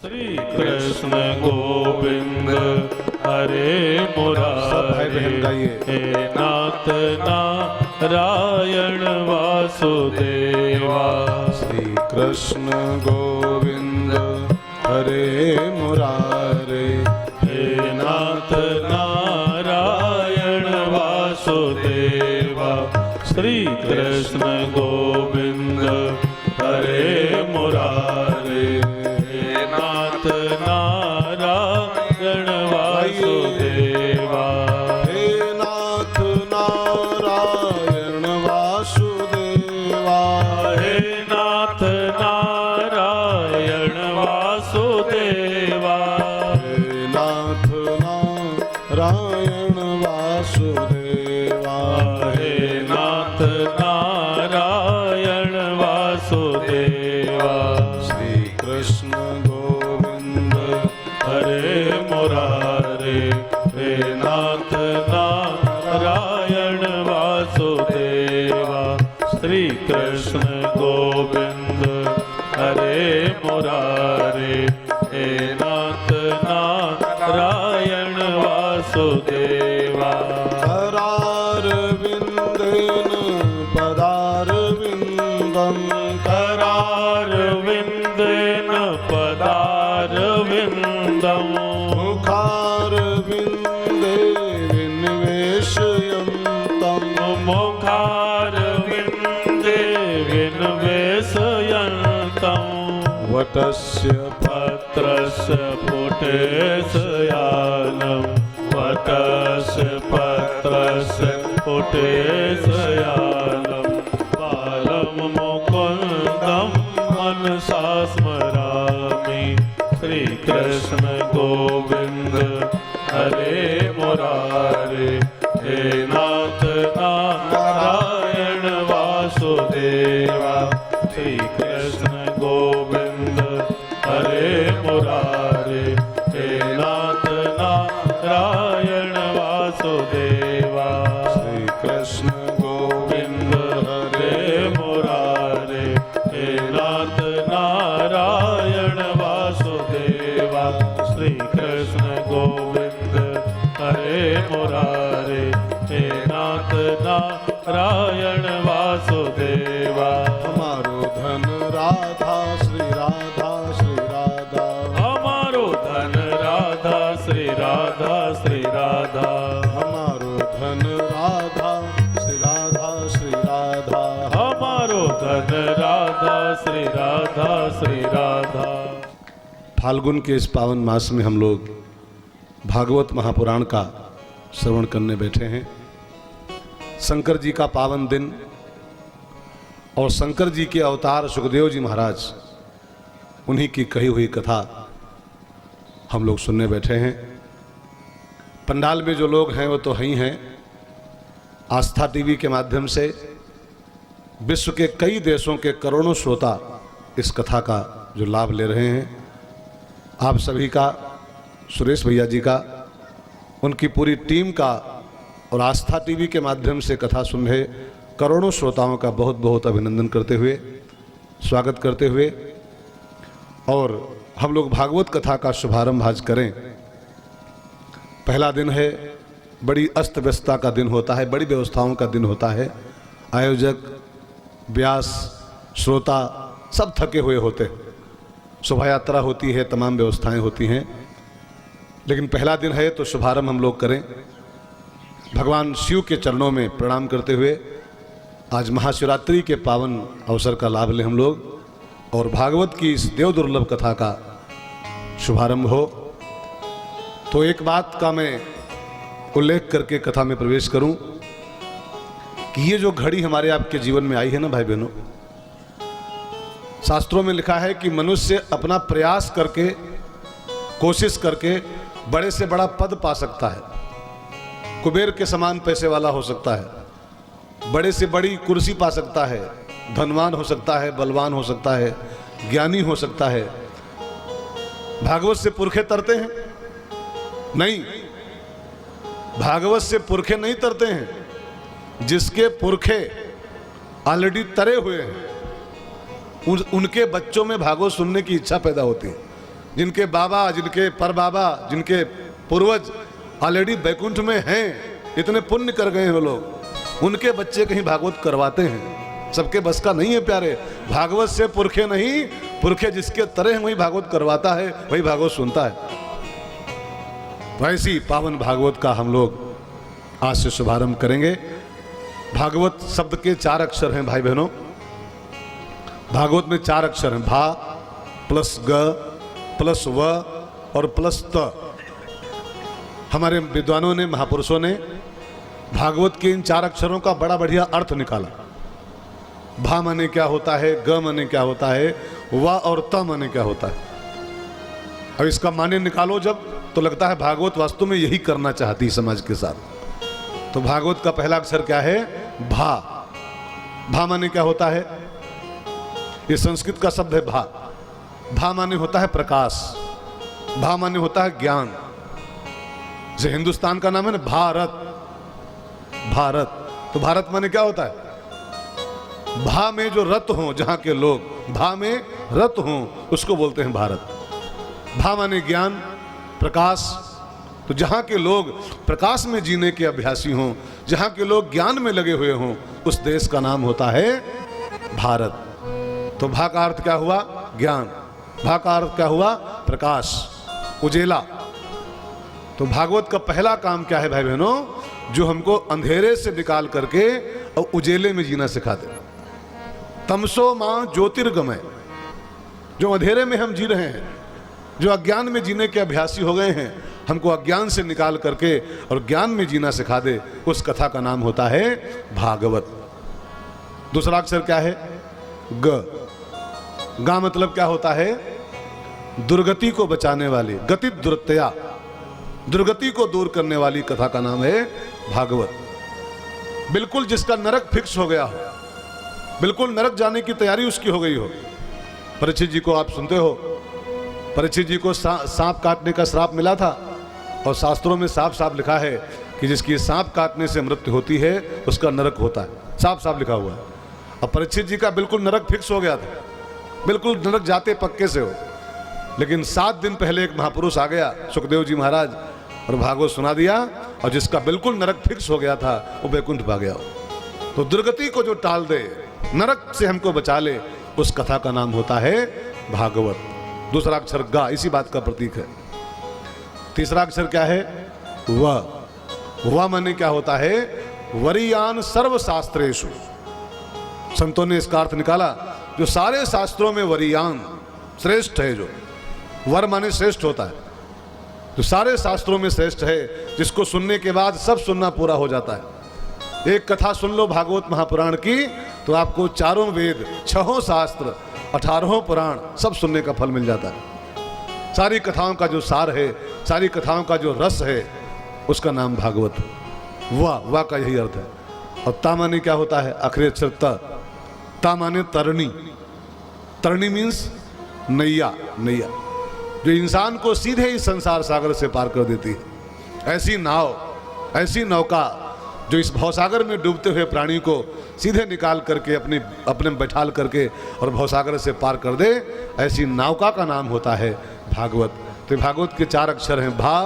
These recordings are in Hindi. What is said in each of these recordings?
श्री कृष्ण गोविंद हरे मुरारे, हे नाथ नारायण वासुदेवा। श्री कृष्ण गोविंद हरे मुरारे, हे नाथ नारायण वासुदेवा। श्री कृष्ण गोविंद हरे मुरारे, नाथ नारायण वासुदेवा। हे नाथ नारायण वासुदेवा, हे नाथ नारायण वासुदेवा। हे नाथ नारायण वासुदेवा, हे नाथ नारायण वासुदेवा। श्री कृष्ण गोविंद हरे मुरारे, हे नाथ नारायण वासुदेवा। श्री कृष्ण गोविंद हरे मुरारे, हे नाथ नारायण वासुदेवा। करारविन्देन पदारविन्दं, करारविन्देन पदारविन्दम्, मुखारविन्दे विन्वेषयन्तं, मुखारविन्दे विन्वेषयन्तम्। वटस्य पत्रस्य पुटेशयानं, वटस्य पत्रस्य पुटेशयानं। बालं मुकुन्दं मनसा स्मरामि, श्रीकृष्ण गोविन्द हरे मुरारे, हे नाथ नारायण वासुदेवा। श्रीकृष्ण गोविन्द हरे मुरारे, हे नाथ नारायण वासुदेवा। श्री कृष्ण गोविंद हरे मुरारे, हे नाथ नारायण वासुदेवा। श्री कृष्ण गोविंद हरे मुरारे, हे नाथ नारायण वासुदेवा। हमारो धन राधा श्री राधा श्री राधा, हमारो धन राधा श्री राधा श्री राधा। हमारो धन राधा श्री राधा श्री राधा, हमारो धन राधा श्री राधा श्री राधा। फाल्गुन के इस पावन मास में हम लोग भागवत महापुराण का श्रवण करने बैठे हैं। शंकर जी का पावन दिन और शंकर जी के अवतार सुखदेव जी महाराज, उन्हीं की कही हुई कथा हम लोग सुनने बैठे हैं। पंडाल में जो लोग हैं वो तो ही हैं, आस्था टीवी के माध्यम से विश्व के कई देशों के करोड़ों श्रोता इस कथा का जो लाभ ले रहे हैं। आप सभी का, सुरेश भैया जी का, उनकी पूरी टीम का और आस्था टीवी के माध्यम से कथा सुन रहे करोड़ों श्रोताओं का बहुत बहुत अभिनंदन करते हुए, स्वागत करते हुए, और हम लोग भागवत कथा का शुभारंभ आज करें। पहला दिन है, बड़ी अस्त व्यस्तता का दिन होता है, बड़ी व्यवस्थाओं का दिन होता है। आयोजक, व्यास, श्रोता सब थके हुए होते हैं। शोभा यात्रा होती है, तमाम व्यवस्थाएं होती हैं, लेकिन पहला दिन है तो शुभारंभ हम लोग करें। भगवान शिव के चरणों में प्रणाम करते हुए आज महाशिवरात्रि के पावन अवसर का लाभ लें हम लोग, और भागवत की इस देव दुर्लभ कथा का शुभारंभ हो। तो एक बात का मैं उल्लेख करके कथा में प्रवेश करूं कि ये जो घड़ी हमारे आपके जीवन में आई है ना भाई बहनों, शास्त्रों में लिखा है कि मनुष्य अपना प्रयास करके, कोशिश करके बड़े से बड़ा पद पा सकता है, कुबेर के समान पैसे वाला हो सकता है, बड़े से बड़ी कुर्सी पा सकता है, धनवान हो सकता है, बलवान हो सकता है, ज्ञानी हो सकता है। भागवत से पुरखे तरते हैं? नहीं, भागवत से पुरखे नहीं तरते हैं। जिसके पुरखे ऑलरेडी तरे हुए हैं, उनके बच्चों में भागवत सुनने की इच्छा पैदा होती है। जिनके बाबा, जिनके परबाबा, जिनके पूर्वज ऑलरेडी बैकुंठ में हैं, इतने पुण्य कर गए हैं वो लोग, उनके बच्चे कहीं भागवत करवाते हैं? सबके बस का नहीं है प्यारे। भागवत से पुरखे नहीं, पुरखे जिसके तरह वही भागवत करवाता है, वही भागवत सुनता है। वैसी पावन भागवत का हम लोग आज से शुभारंभ करेंगे। भागवत शब्द के 4 अक्षर हैं भाई बहनों। भागवत में 4 अक्षर हैं, भा प्लस ग प्लस व और प्लस त। हमारे विद्वानों ने, महापुरुषों ने भागवत के इन 4 अक्षरों का बड़ा बढ़िया अर्थ निकाला। भा माने क्या होता है, ग माने क्या होता है, व और त माने क्या होता है। अब इसका माने निकालो जब, तो लगता है भागवत वास्तव में यही करना चाहती समाज के साथ। तो भागवत का पहला अक्षर क्या है? भा। भा माने क्या होता है? ये संस्कृत का शब्द है भा। भा माने होता है प्रकाश, भा माने होता है ज्ञान। जैसे हिंदुस्तान का नाम है ना भारत, भारत, तो भारत माने क्या होता है? भा में जो रत हो, जहां के लोग भा में रत हो, उसको बोलते हैं भारत। भा माने ज्ञान, प्रकाश। तो जहां के लोग प्रकाश में जीने के अभ्यासी हों, जहां के लोग ज्ञान में लगे हुए हों, उस देश का नाम होता है भारत। तो भा का अर्थ क्या हुआ? ज्ञान। भा का अर्थ क्या हुआ? प्रकाश, उजेला। तो भागवत का पहला काम क्या है भाई बहनों? जो हमको अंधेरे से निकाल करके और उजेले में जीना सिखा दे। तमसो मां ज्योतिर्गमय। जो अंधेरे में हम जी रहे हैं, जो अज्ञान में जीने के अभ्यासी हो गए हैं, हमको अज्ञान से निकाल करके और ज्ञान में जीना सिखा दे, उस कथा का नाम होता है भागवत। दूसरा अक्षर क्या है? ग। गा मतलब क्या होता है? दुर्गति को बचाने वाली, गति दुर्तया, दुर्गति को दूर करने वाली कथा का नाम है भागवत। बिल्कुल जिसका नरक फिक्स हो गया हो, बिल्कुल नरक जाने की तैयारी उसकी हो गई हो। परीक्षित जी को आप सुनते हो, परीक्षित जी को सांप काटने का श्राप मिला था, और शास्त्रों में साफ साफ लिखा है कि जिसकी सांप काटने से मृत्यु होती है उसका नरक होता है, साफ साफ लिखा हुआ है। अब परीक्षित जी का बिल्कुल नरक फिक्स हो गया था, बिल्कुल नरक जाते पक्के से हो। लेकिन 7 दिन पहले एक महापुरुष आ गया, सुखदेव जी महाराज, और भागवत सुना दिया, और जिसका बिल्कुल नरक फिक्स हो गया था वो बैकुंठ पा गया। तो दुर्गति को जो टाल दे, नरक से हमको बचा ले, उस कथा का नाम होता है भागवत। दूसरा अक्षर गा इसी बात का प्रतीक है। तीसरा अक्षर क्या है? व। व माने क्या होता है? वरीयान सर्व शास्त्रेषु। संतों ने इसका अर्थ निकाला, जो सारे शास्त्रों में वरीयान, श्रेष्ठ है। जो वर माने श्रेष्ठ होता है, जो सारे शास्त्रों में श्रेष्ठ है, जिसको सुनने के बाद सब सुनना पूरा हो जाता है। एक कथा सुन लो भागवत महापुराण की, तो आपको 4 वेद, 6 शास्त्र, 18 पुराण सब सुनने का फल मिल जाता है। सारी कथाओं का जो सार है, सारी कथाओं का जो रस है, उसका नाम भागवत। वाह का यही अर्थ है। और ता माने क्या होता है? आखिरी अक्षर त। ता माने तरणी। तरणी मीन्स नैया, नैया जो इंसान को सीधे इस संसार सागर से पार कर देती है। ऐसी नाव, ऐसी नौका जो इस भवसागर में डूबते हुए प्राणी को सीधे निकाल करके अपने बैठाल करके और भवसागर से पार कर दे, ऐसी नौका का नाम होता है भागवत। तो भागवत के 4 अक्षर हैं, भा,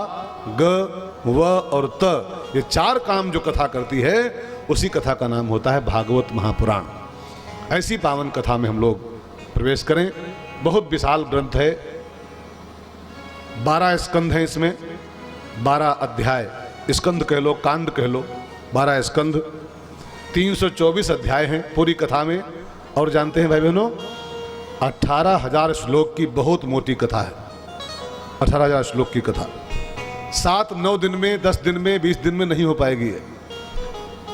ग, व और त। ये 4 काम जो कथा करती है, उसी कथा का नाम होता है भागवत महापुराण। ऐसी पावन कथा में हम लोग प्रवेश करें। बहुत विशाल ग्रंथ है, 12 स्कंध हैं इसमें, 12 अध्याय, स्कंध कह लो, कांड कह लो, 12 स्कंध, 324 अध्याय हैं पूरी कथा में। और जानते हैं भाई बहनों, 18,000 श्लोक की बहुत मोटी कथा है। 18,000 श्लोक की कथा 7-9 दिन में, 10 दिन में, 20 दिन में नहीं हो पाएगी।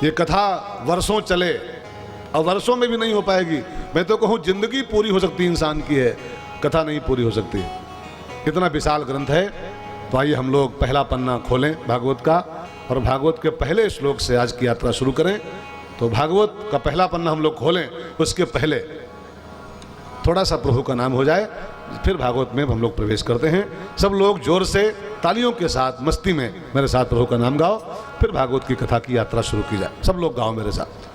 ये कथा वर्षों चले, और वर्षों में भी नहीं हो पाएगी। मैं तो कहूँ जिंदगी पूरी हो सकती इंसान की है, कथा नहीं पूरी हो सकती। कितना विशाल ग्रंथ है। तो आइए हम लोग पहला पन्ना खोलें भागवत का, और भागवत के पहले श्लोक से आज की यात्रा शुरू करें। तो भागवत का पहला पन्ना हम लोग खोलें, उसके पहले थोड़ा सा प्रभु का नाम हो जाए, फिर भागवत में हम लोग प्रवेश करते हैं। सब लोग जोर से तालियों के साथ मस्ती में मेरे साथ प्रभु का नाम गाओ, फिर भागवत की कथा की यात्रा शुरू की जाए। सब लोग गाओ मेरे साथ।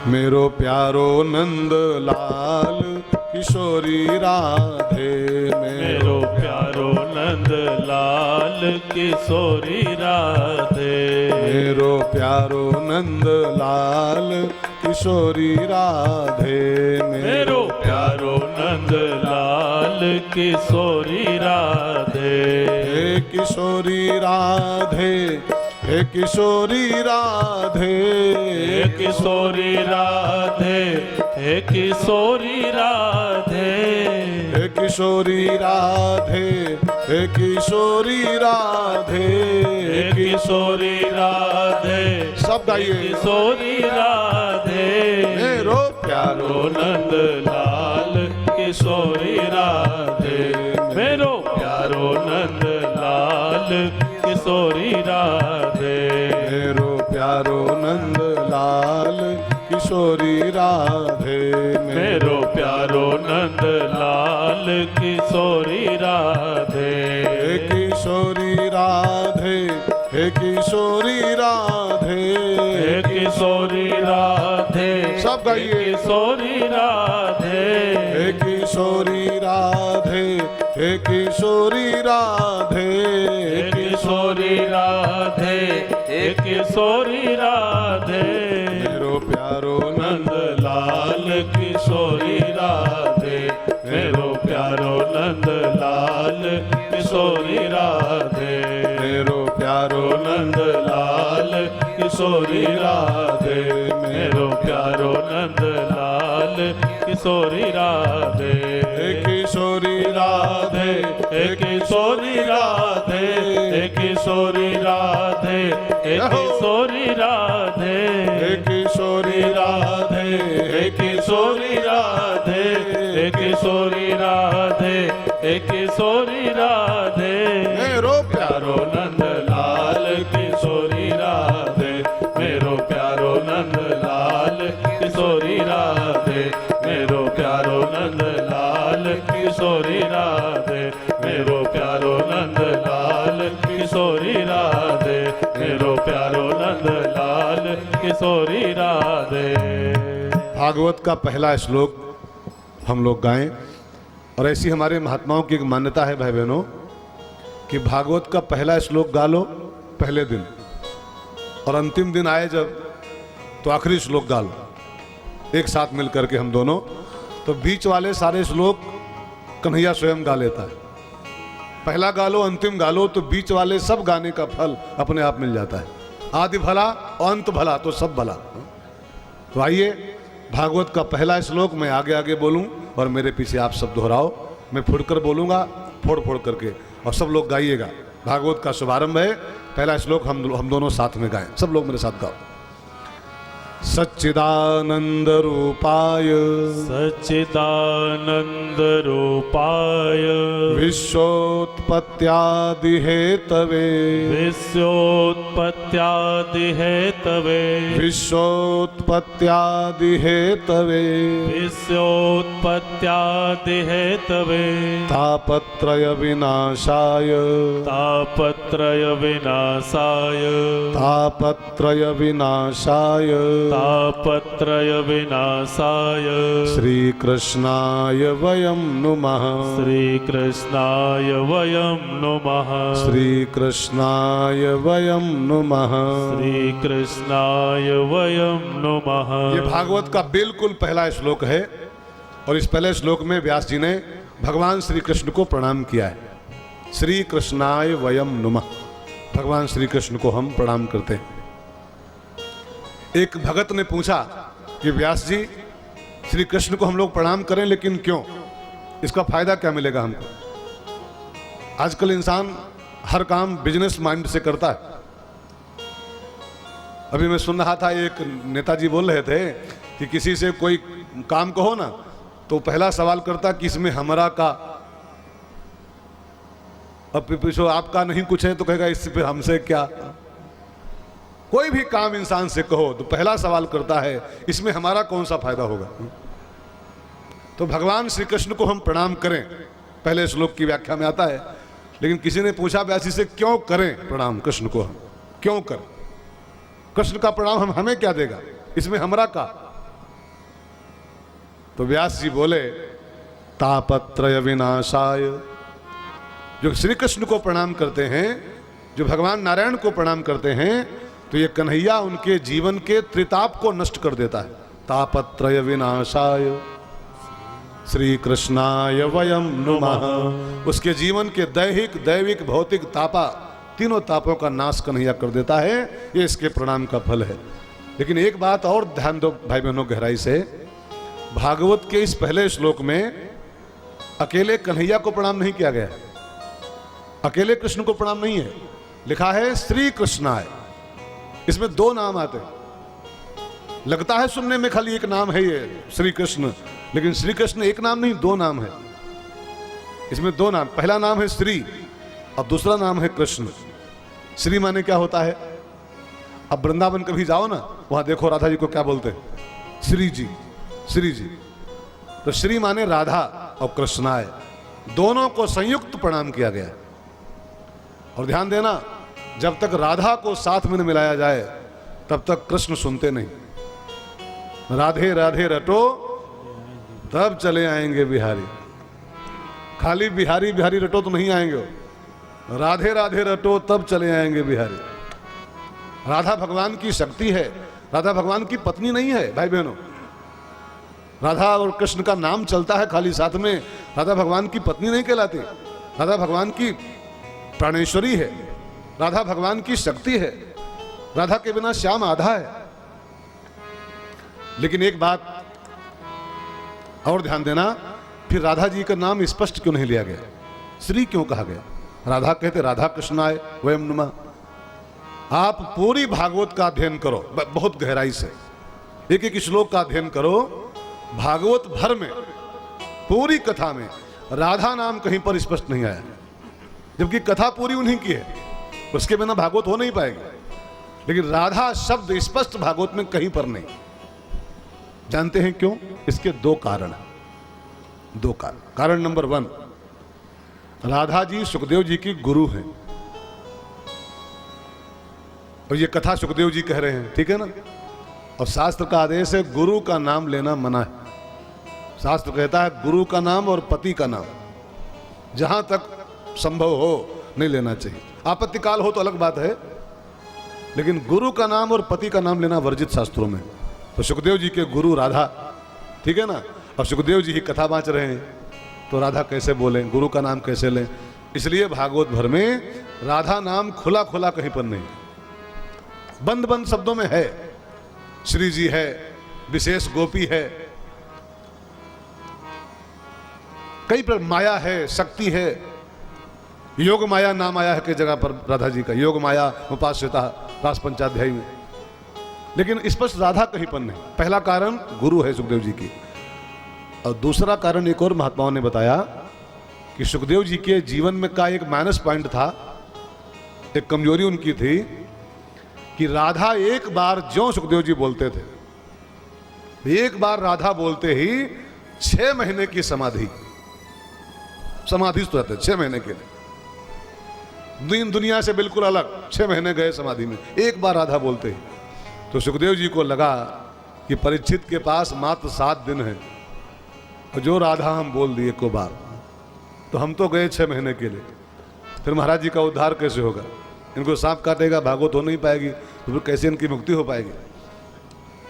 मेरो प्यारो नंद लाल किशोरी राधे मेरो प्यारो नंद लाल किशोरी राधे मेरो प्यारो नंद लाल किशोरी राधे मेरो प्यारो नंद लाल किशोरी राधे हे किशोरी राधे हे किशोरी राधे हे किशोरी राधे हे किशोरी राधे हे किशोरी राधे हे किशोरी राधे हे किशोरी राधे सब गाइए किशोरी राधे मेरो प्यारो प्यारो नंद लाल किशोरी राधे मेरो प्यारो नंद लाल किशोरी राधे मेरो प्यारो नंद लाल किशोरी राधे मेरो प्यारो नंद लाल किशोरी राधे हे किशोरी राधे हे किशोरी राधे हे किशोरी राधे सब गाइए किशोरी राधे हे किशोरी राधे हे किशोरी राधे हे किशोरी राधे हे किशोरी राधे मेरो प्यारो नंद लाल किशोरी राधे मेरो प्यारो नंद लाल किशोरी राधे मेरो प्यारो नंद लाल किशोरी राधे मेरो प्यारो नंद लाल किशोरी राधे हे किशोरी राधे हे किशोरी राधे हे किशोरी राधे हे किशोरी राधे हे किशोरी राधे हे किशोरी राधे हे किशोरी राधे हे किशोरी राधे मेरो प्यारो नंद लाल किशोरी राधे मेरो प्यारो नंद लाल किशोरी राधे मेरो प्यारो नंद लाल किशोरी राधे मेरो प्यारो नंद लाल किशोरी राधे मेरो प्यारो नंद लाल किशोरी राधे। भागवत का पहला श्लोक हम लोग गाएं और ऐसी हमारे महात्माओं की एक मान्यता है भाई बहनों कि भागवत का पहला श्लोक गा लो पहले दिन और अंतिम दिन आए जब तो आखिरी श्लोक गा लो एक साथ मिल करके हम दोनों, तो बीच वाले सारे श्लोक कन्हैया स्वयं गा लेता है। पहला गा लो अंतिम गा लो तो बीच वाले सब गाने का फल अपने आप मिल जाता है। आदि भला अंत भला तो सब भला। तो आइए भागवत का पहला श्लोक मैं आगे आगे बोलूं और मेरे पीछे आप सब दोहराओ। मैं फुड़कर बोलूंगा फोड़ फोड़ करके और सब लोग गाइएगा। भागवत का शुभारंभ है, पहला श्लोक हम दोनों साथ में गाएं। सब लोग मेरे साथ गाओ। सच्चिदानंद रूपाय सच्चिदानंद रूपाय विश्वोत्पत्त्यादि हेतवे विश्वोत्पत्त्यादि हेतवे विश्वोत्पत्त्यादि हेतवे विश्वोत्पत्त्यादि हेतवे तापत्रय विनाशाय तापत्रय विनाशाय तापत्रय विनाशाय तापत्रय विनाशाय श्री कृष्णाय वयं नुमः श्री कृष्णाय वयं नुमः श्री कृष्णाय वयं नुमः श्री कृष्णाय वयं नुमः। ये भागवत का बिल्कुल पहला श्लोक है और इस पहले श्लोक में व्यास जी ने भगवान श्री कृष्ण को प्रणाम किया है। श्री कृष्णाय वयं नुमः, भगवान श्री कृष्ण को हम प्रणाम करते हैं। एक भगत ने पूछा कि व्यास जी श्री कृष्ण को हम लोग प्रणाम करें लेकिन क्यों, इसका फायदा क्या मिलेगा हमको। आजकल इंसान हर काम बिजनेस माइंड से करता है। अभी मैं सुन रहा था एक नेताजी बोल रहे थे कि किसी से कोई काम कहो ना तो पहला सवाल करता कि इसमें हमारा का, अब पीछे आपका नहीं कुछ है तो कहेगा इससे फिर हमसे क्या। कोई भी काम इंसान से कहो तो पहला सवाल करता है इसमें हमारा कौन सा फायदा होगा। तो भगवान श्री कृष्ण को हम प्रणाम करें, पहले श्लोक की व्याख्या में आता है। लेकिन किसी ने पूछा व्यासी से क्यों करें प्रणाम कृष्ण को, हम क्यों करें, कृष्ण का प्रणाम हमें क्या देगा, इसमें हमारा का। तो व्यास जी बोले तापत्रय विनाशाय। जो श्री कृष्ण को प्रणाम करते हैं, जो भगवान नारायण को प्रणाम करते हैं, तो ये कन्हैया उनके जीवन के त्रिताप को नष्ट कर देता है। तापत्रय विनाशाय श्री कृष्णाय वयम नुमः। उसके जीवन के दैहिक, दैविक, भौतिक तापा, तीनों तापों का नाश कन्हैया कर देता है। ये इसके प्रणाम का फल है। लेकिन एक बात और ध्यान दो भाई बहनों गहराई से, भागवत के इस पहले श्लोक में अकेले कन्हैया को प्रणाम नहीं किया गया, अकेले कृष्ण को प्रणाम नहीं है, लिखा है श्री कृष्णाय। इसमें दो नाम आते हैं। लगता है सुनने में खाली एक नाम है ये श्री कृष्ण, लेकिन श्री कृष्ण एक नाम नहीं, दो नाम है। इसमें दो नाम, पहला नाम है श्री और दूसरा नाम है कृष्ण। श्री माने क्या होता है? अब वृंदावन कभी जाओ ना, वहां देखो राधा जी को क्या बोलते हैं, श्री जी, श्री जी। तो श्री माने राधा और कृष्णाय, दोनों को संयुक्त प्रणाम किया गया। और ध्यान देना, जब तक राधा को साथ में न मिलाया जाए तब तक कृष्ण सुनते नहीं। राधे राधे रटो तब चले आएंगे बिहारी। खाली बिहारी बिहारी रटो तो नहीं आएंगे, राधे राधे रटो तब चले आएंगे बिहारी। राधा भगवान की शक्ति है, राधा भगवान की पत्नी नहीं है भाई बहनों। राधा और कृष्ण का नाम चलता है खाली, साथ में राधा भगवान की पत्नी नहीं कहलाती। राधा भगवान की प्राणेश्वरी है, राधा भगवान की शक्ति है। राधा के बिना श्याम आधा है। लेकिन एक बात और ध्यान देना, फिर राधा जी का नाम स्पष्ट क्यों नहीं लिया गया, श्री क्यों कहा गया? राधा कहते राधा कृष्णाय वयम नुमः। आप पूरी भागवत का अध्ययन करो बहुत गहराई से, एक एक श्लोक का अध्ययन करो। भागवत भर में, पूरी कथा में राधा नाम कहीं पर स्पष्ट नहीं आया, जबकि कथा पूरी उन्हीं की है, उसके बिना भागवत हो नहीं पाएगी। लेकिन राधा शब्द स्पष्ट भागवत में कहीं पर नहीं। जानते हैं क्यों? इसके दो कारण हैं, दो कारण। कारण नंबर 1, राधा जी सुखदेव जी की गुरु हैं, और ये कथा सुखदेव जी कह रहे हैं, ठीक है ना। और शास्त्र का आदेश है गुरु का नाम लेना मना है। शास्त्र कहता है गुरु का नाम और पति का नाम जहां तक संभव हो नहीं लेना चाहिए। आपत्ति काल हो तो अलग बात है, लेकिन गुरु का नाम और पति का नाम लेना वर्जित शास्त्रों में। तो सुखदेव जी के गुरु राधा, ठीक है ना, और सुखदेव जी ही कथा बांच रहे हैं, तो राधा कैसे बोलें, गुरु का नाम कैसे लें? इसलिए भागवत भर में राधा नाम खुला खुला कहीं पर नहीं, बंद बंद शब्दों में है। श्री जी है, विशेष गोपी है, कई पर माया है, शक्ति है। योग माया नाम आया है कई जगह पर राधा जी का, योग माया उपास्यता रास पंचाध्यायी में, लेकिन स्पष्ट राधा कहीं पर नहीं। पहला कारण गुरु है सुखदेव जी की। और दूसरा कारण एक और महात्माओं ने बताया कि सुखदेव जी के जीवन में का एक माइनस पॉइंट था, एक कमजोरी उनकी थी कि राधा एक बार ज्यों सुखदेव जी बोलते थे, एक बार राधा बोलते ही 6 महीने की समाधि रहते, 6 महीने के लिए दुनिया से बिल्कुल अलग। 6 महीने गए समाधि में, एक बार राधा बोलते ही। तो सुखदेव जी को लगा कि परीक्षित के पास मात्र 7 दिन है, और जो राधा हम बोल दिए को बार, तो हम तो गए 6 महीने के लिए। फिर महाराज जी का उद्धार कैसे होगा? इनको सांप काटेगा, भागवत हो नहीं पाएगी, तो फिर कैसे इनकी मुक्ति हो पाएगी?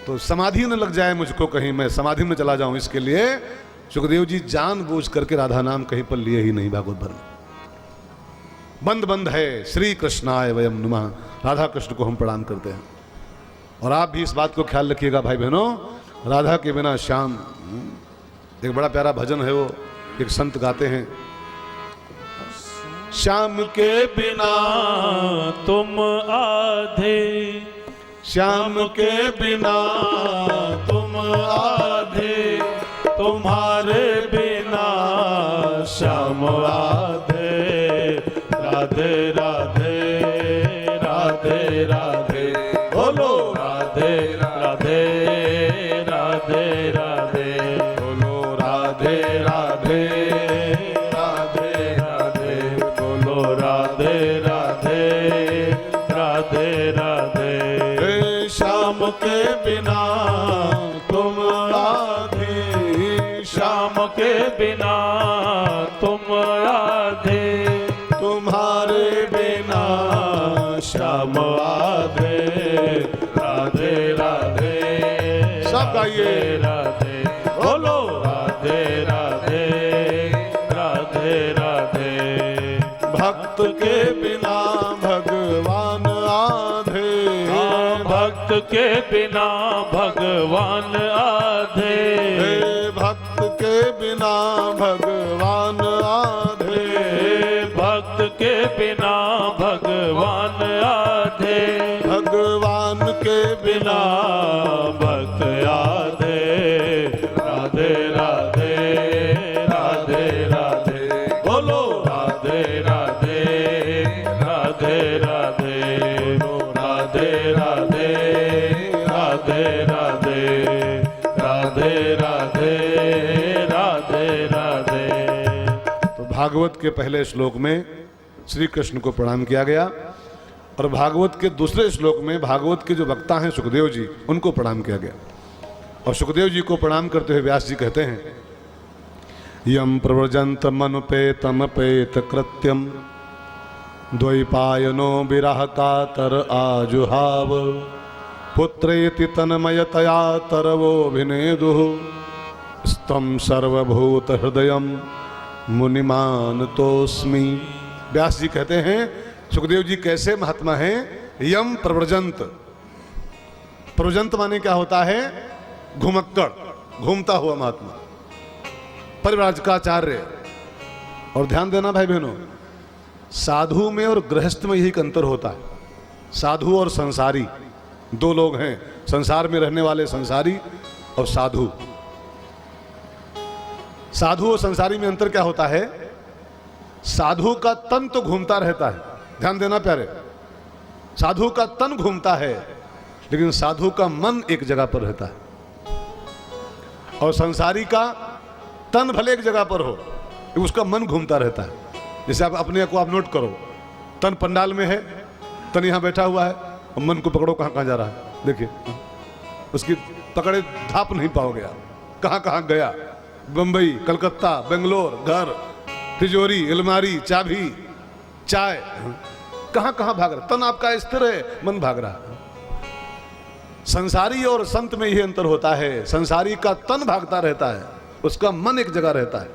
तो समाधि न लग जाए मुझको, कहीं मैं समाधि में चला जाऊं, इसके लिए सुखदेव जी जानबूझ करके राधा नाम कहीं पर लिए ही नहीं भागवत भर में। बंद बंद है, श्री कृष्णाय वयम नुमः, राधा कृष्ण को हम प्रणाम करते हैं। और आप भी इस बात को ख्याल रखिएगा भाई बहनों, राधा के बिना श्याम। एक बड़ा प्यारा भजन है, वो एक संत गाते हैं, श्याम के बिना तुम आधे, श्याम के बिना तुम आधे, तुम्हारे बिना श्याम आधे। राधे राधे राधे राधे, बोलो राधे राधे राधे राधे, बोलो राधे राधे राधे राधे, बोलो राधे राधे राधे राधे। श्याम के बिना तुम आधे, श्याम के बिना गाइए। राधे बोलो राधे राधे राधे राधे। भक्त के बिना भगवान आधे, भक्त के बिना भगवान आधे, भक्त के बिना भगवान आधे, भक्त के बिना भगवान आधे, भगवान के बिना भक्त आधे। राधे राधे राधे राधे बोलो राधे राधे राधे राधे राधे राधे राधे राधे राधे राधे राधे राधे। तो भागवत के पहले श्लोक में श्री कृष्ण को प्रणाम किया गया और भागवत के दूसरे श्लोक में भागवत के जो वक्ता हैं सुखदेव जी, उनको प्रणाम किया गया। और सुखदेव जी को प्रणाम करते हुए व्यास जी कहते हैं, यम प्रव्रजंत मनुपेतमपेत कृत्यम द्वैपायनो विरह कातर आजुहाव पुत्रेति तन्मयतया तरवोभिनेदुः स्तम सर्वभूत हृदयम मुनिमानतोस्मि। व्यास जी कहते हैं सुखदेव जी कैसे महात्मा हैं। यम प्रव्रजंत, प्रव्रजंत माने क्या होता है? घुमक्कड़, घूमता हुआ महात्मा, परिव्राजकाचार्य। और ध्यान देना भाई बहनों, साधु में और गृहस्थ में यही अंतर होता है। साधु और संसारी दो लोग हैं, संसार में रहने वाले संसारी और साधु। साधु और संसारी में अंतर क्या होता है? साधु का तन तो घूमता रहता है, ध्यान देना प्यारे, साधु का तन घूमता है लेकिन साधु का मन एक जगह पर रहता है। और संसारी का तन भले एक जगह पर हो, उसका मन घूमता रहता है। जैसे आप अपने को आप नोट करो, तन पंडाल में है, तन यहां बैठा हुआ है, और मन को पकड़ो कहां कहां जा रहा है। देखिए उसकी पकड़े धाप नहीं पाओगे आप, कहां कहां गया। बंबई, कलकत्ता, बेंगलोर, घर, तिजोरी, अलमारी, चाबी, चाय, कहां कहां भाग रहा। तन आपका स्थिर है, मन भाग रहा है। संसारी और संत में यह अंतर होता है। संसारी का तन भागता रहता है, उसका मन एक जगह रहता है।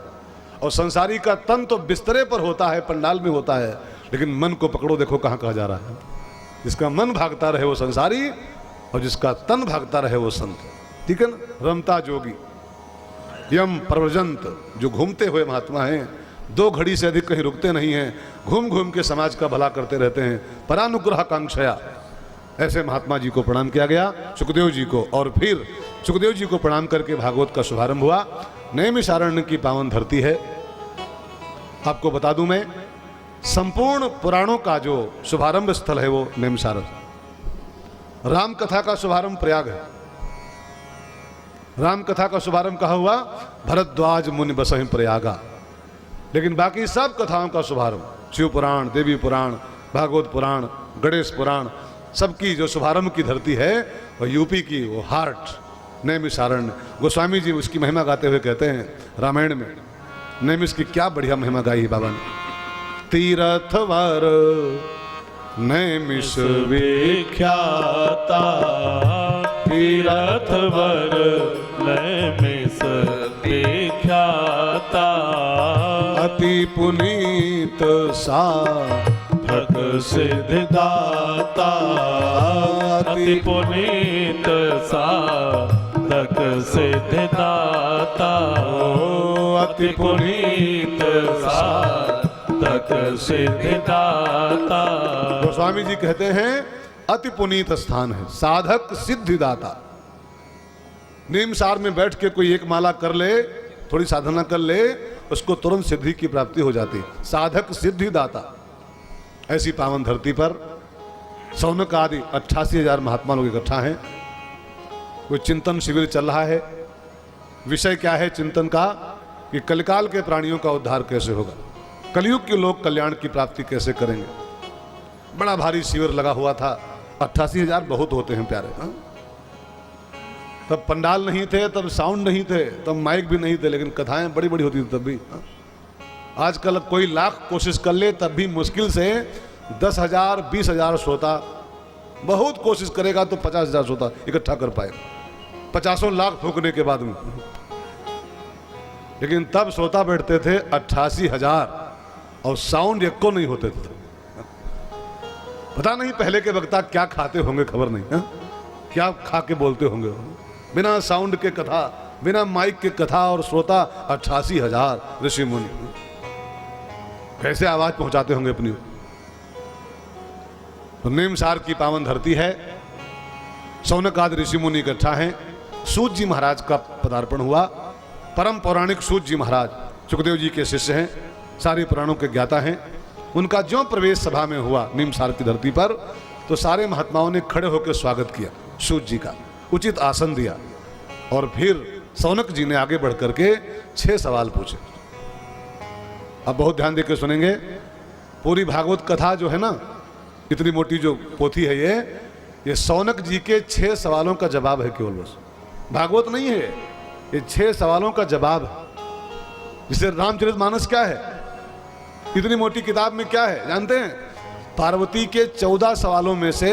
और संसारी का तन तो बिस्तरे पर होता है, पंडाल में होता है, लेकिन मन को पकड़ो, देखो कहां कहां जा रहा है। जिसका मन भागता रहे वो संसारी, और जिसका तन भागता रहे वो संत। ठीक है ना? रमता जोगी। यम प्रव्रजंत, जो घूमते हुए महात्मा हैं, 2 घड़ी से अधिक कहीं रुकते नहीं हैं, घूम घूम के समाज का भला करते रहते हैं, परानुग्रह कांक्षया। ऐसे महात्मा जी को प्रणाम किया गया, सुखदेव जी को। और फिर सुखदेव जी को प्रणाम करके भागवत का शुभारंभ हुआ। नैमिषारण्य की पावन धरती है। आपको बता दूं मैं, संपूर्ण पुराणों का जो शुभारंभ स्थल है वो नैमिषारण्य। राम कथा का शुभारंभ प्रयाग है। राम कथा का शुभारंभ कहा हुआ? भरद्वाज मुनि बसहि प्रयागा। लेकिन बाकी सब कथाओं का शुभारंभ, शिव पुराण, देवी पुराण, भागवत पुराण, गणेश पुराण, सबकी जो शुभारंभ की धरती है वो यूपी की, वो हार्ट नैमिषारण्य। गोस्वामी जी उसकी महिमा गाते हुए कहते हैं रामायण में, नैमिष की क्या बढ़िया महिमा गाई है बाबा ने। तीर्थवर नैमिष विख्याता, तीर्थवर नैमिष विख्याता, अति पुनीत साधक सिद्धिदाता, अति पुनीत साधक सिद्धिदाता, अति पुनीत साधक सिद्धिदाता। गोस्वामी जी कहते हैं अति पुनीत स्थान है, साधक सिद्धिदाता। नीमसार में बैठ के कोई एक माला कर ले, थोड़ी साधना कर ले, उसको तुरंत सिद्धि की प्राप्ति हो जाती। साधक सिद्धिदाता। ऐसी पावन धरती पर सौनक आदि 88,000 महात्मा लोग इकट्ठा हैं। कोई चिंतन शिविर चल रहा है। विषय क्या है चिंतन का? कि कलिकाल के प्राणियों का उद्धार कैसे होगा, कलयुग के लोग कल्याण की प्राप्ति कैसे करेंगे। बड़ा भारी शिविर लगा हुआ था। 88,000 बहुत होते हैं प्यारे। तब पंडाल नहीं थे, तब साउंड नहीं थे, तब माइक भी नहीं थे, लेकिन कथाएं बड़ी बड़ी होती थी तब भी। आजकल कोई लाख कोशिश कर ले तब भी मुश्किल से 10,000 20,000 श्रोता, बहुत कोशिश करेगा तो 50,000 श्रोता इकट्ठा कर पाएगा। 50 लाख फूकने के बाद में, लेकिन तब श्रोता बैठते थे 88,000 और साउंड एक को नहीं होते थे। पता नहीं पहले के वक्ता क्या खाते होंगे, खबर नहीं है? क्या खा के बोलते होंगे, बिना साउंड के कथा, बिना माइक के कथा, और श्रोता 88,000 ऋषि मुनि। कैसे आवाज पहुंचाते होंगे अपनी। तो निमसार की पावन धरती है, शौनक आदि ऋषि मुनि इकट्ठा हैं। सूत जी महाराज का पदार्पण हुआ। परम पौराणिक सूत जी महाराज सुखदेव जी के शिष्य हैं, सारे पुराणों के ज्ञाता हैं। उनका ज्यों प्रवेश सभा में हुआ निमसार की धरती पर, तो सारे महात्माओं ने खड़े होकर स्वागत किया सूत जी का, उचित आसन दिया, और फिर शौनक जी ने आगे बढ़ करके 6 सवाल पूछे। अब बहुत ध्यान देकर सुनेंगे। पूरी भागवत कथा जो है ना, इतनी मोटी जो पोथी है ये शौनक जी के 6 सवालों का जवाब है केवल, बस भागवत नहीं है, ये 6 सवालों का जवाब है। जिसे रामचरितमानस क्या है, इतनी मोटी किताब में क्या है जानते हैं? पार्वती के 14 सवालों में से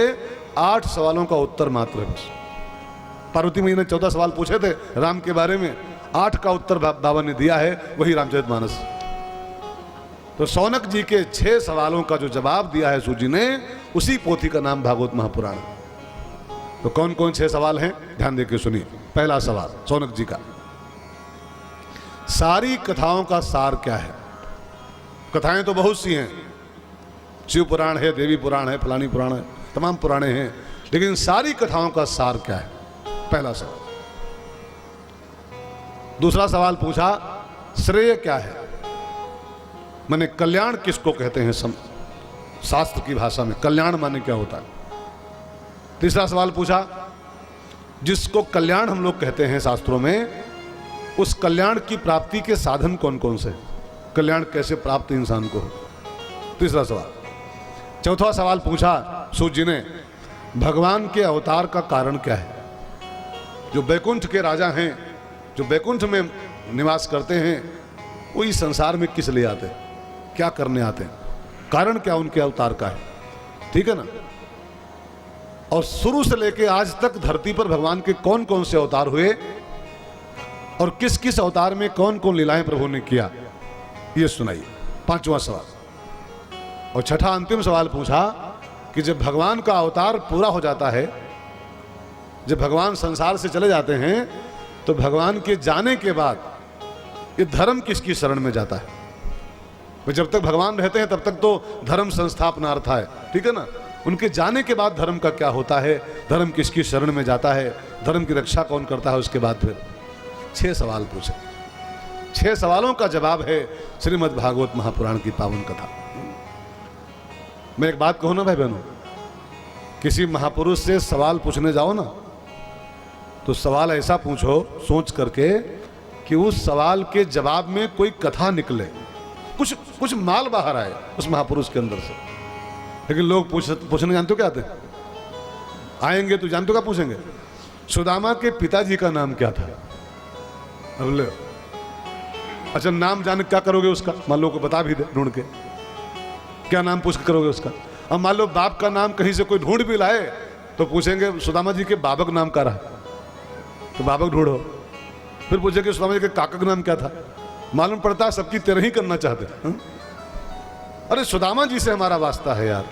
8 सवालों का उत्तर मात्र है बस। पार्वती मैया ने 14 सवाल पूछे थे राम के बारे में, 8 का उत्तर बाबा ने दिया है, वही रामचरितमानस। तो शौनक जी के 6 सवालों का जो जवाब दिया है सूत जी ने, उसी पोथी का नाम भागवत महापुराण। तो कौन कौन 6 सवाल हैं, ध्यान देकर सुनिए। पहला सवाल शौनक जी का, सारी कथाओं का सार क्या है? कथाएं तो बहुत सी हैं, शिव पुराण है, देवी पुराण है, फलानी पुराण है, तमाम पुराणे हैं, लेकिन सारी कथाओं का सार क्या है? पहला सवाल। दूसरा सवाल पूछा, श्रेय क्या है, माने कल्याण किसको कहते हैं? शास्त्र की भाषा में कल्याण माने क्या होता है? तीसरा सवाल पूछा, जिसको कल्याण हम लोग कहते हैं शास्त्रों में, उस कल्याण की प्राप्ति के साधन कौन कौन से? कल्याण कैसे प्राप्त इंसान को हो? तीसरा सवाल। चौथा सवाल पूछा सूत जी ने, भगवान के अवतार का कारण क्या है? जो बैकुंठ के राजा हैं, जो बैकुंठ में निवास करते हैं, वो इस संसार में किस लिए आते हैं, क्या करने आते हैं, कारण क्या उनके अवतार का है? ठीक है ना? और शुरू से लेके आज तक धरती पर भगवान के कौन कौन से अवतार हुए, और किस किस अवतार में कौन कौन लीलाएं प्रभु ने किया, ये सुनाइए। पांचवा सवाल। और छठा अंतिम सवाल पूछा कि जब भगवान का अवतार पूरा हो जाता है, जब भगवान संसार से चले जाते हैं, तो भगवान के जाने के बाद ये धर्म किसकी शरण में जाता है? जब तक भगवान रहते हैं तब तक तो धर्म संस्थापनार्थ है, ठीक है ना? उनके जाने के बाद धर्म का क्या होता है, धर्म किसकी शरण में जाता है, धर्म की रक्षा कौन करता है? उसके बाद फिर 6 सवाल पूछे। 6 सवालों का जवाब है श्रीमद् भागवत महापुराण की पावन कथा। मैं एक बात कहूं ना भाई बहनों, किसी महापुरुष से सवाल पूछने जाओ ना, तो सवाल ऐसा पूछो सोच करके कि उस सवाल के जवाब में कोई कथा निकले, कुछ माल बाहर आए उस महापुरुष के अंदर से। लेकिन लोग पूछने जानते हो क्या आते हैं? आएंगे तो जानते हो क्या पूछेंगे? सुदामा के पिताजी का नाम क्या था? अब ले, अच्छा नाम जान क्या करोगे उसका? मान लो को बता भी दे ढूंढ के, क्या नाम पूछ के करोगे उसका? अब मान लो बाप का नाम कहीं से कोई ढूंढ भी लाए तो पूछेंगे सुदामा जी के बाबा का नाम क्या रहा, तो बाबा ढूंढो। फिर पूछेंगे सुदामा जी के काका का नाम क्या था। मालूम पड़ता है सबकी तरह ही करना चाहते हैं। अरे सुदामा जी से हमारा वास्ता है यार,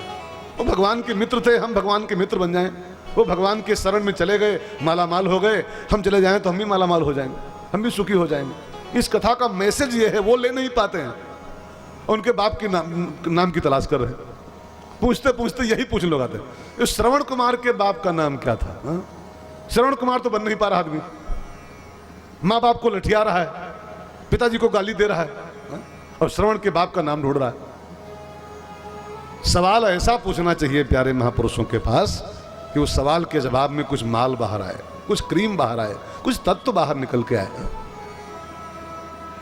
वो भगवान के मित्र थे, हम भगवान के मित्र बन जाएं। वो भगवान के शरण में चले गए, मालामाल हो गए, हम चले जाएं तो हम भी मालामाल हो जाएंगे, हम भी सुखी हो जाएंगे। इस कथा का मैसेज ये है, वो ले नहीं पाते हैं, उनके बाप के नाम की तलाश कर रहे हैं। पूछते पूछते यही पूछ लोग आते हैं, श्रवण कुमार के बाप का नाम क्या था? श्रवण कुमार तो बन नहीं पा रहा आदमी, माँ बाप को लठिया रहा है, पिताजी को गाली दे रहा है, और श्रवण के बाप का नाम ढूंढ रहा है। सवाल ऐसा पूछना चाहिए प्यारे महापुरुषों के पास कि उस सवाल के जवाब में कुछ माल बाहर आए, कुछ क्रीम बाहर आए, कुछ तत्व बाहर निकल के आए।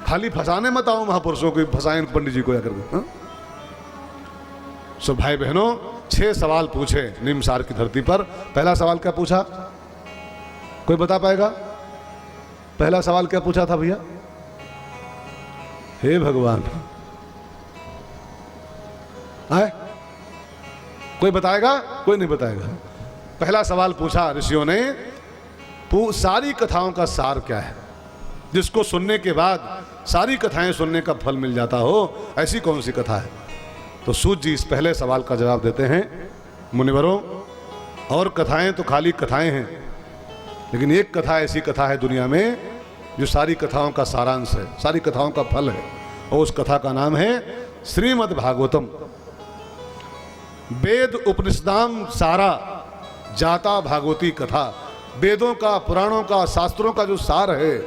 खाली फंसाने मत आओ महापुरुषों को, फंसाएं पंडित जी को या करके। सो भाई बहनों, 6 सवाल पूछे निमसार की धरती पर। पहला सवाल क्या पूछा, कोई बता पाएगा? पहला सवाल क्या पूछा था भैया? हे भगवान, आए कोई बताएगा? कोई नहीं बताएगा। पहला सवाल पूछा ऋषियों ने सारी कथाओं का सार क्या है, जिसको सुनने के बाद सारी कथाएं सुनने का फल मिल जाता हो, ऐसी कौन सी कथा है? तो सूत जी इस पहले सवाल का जवाब देते हैं, मुनिवरों, और कथाएं तो खाली कथाएं हैं, लेकिन एक कथा ऐसी कथा है दुनिया में जो सारी कथाओं का सारांश है, सारी कथाओं का फल है, और उस कथा का नाम है श्रीमद् भागवतम। वेद उपनिषदाम सारा जाता भागवती कथा। वेदों का, पुराणों का, शास्त्रों का जो सार है,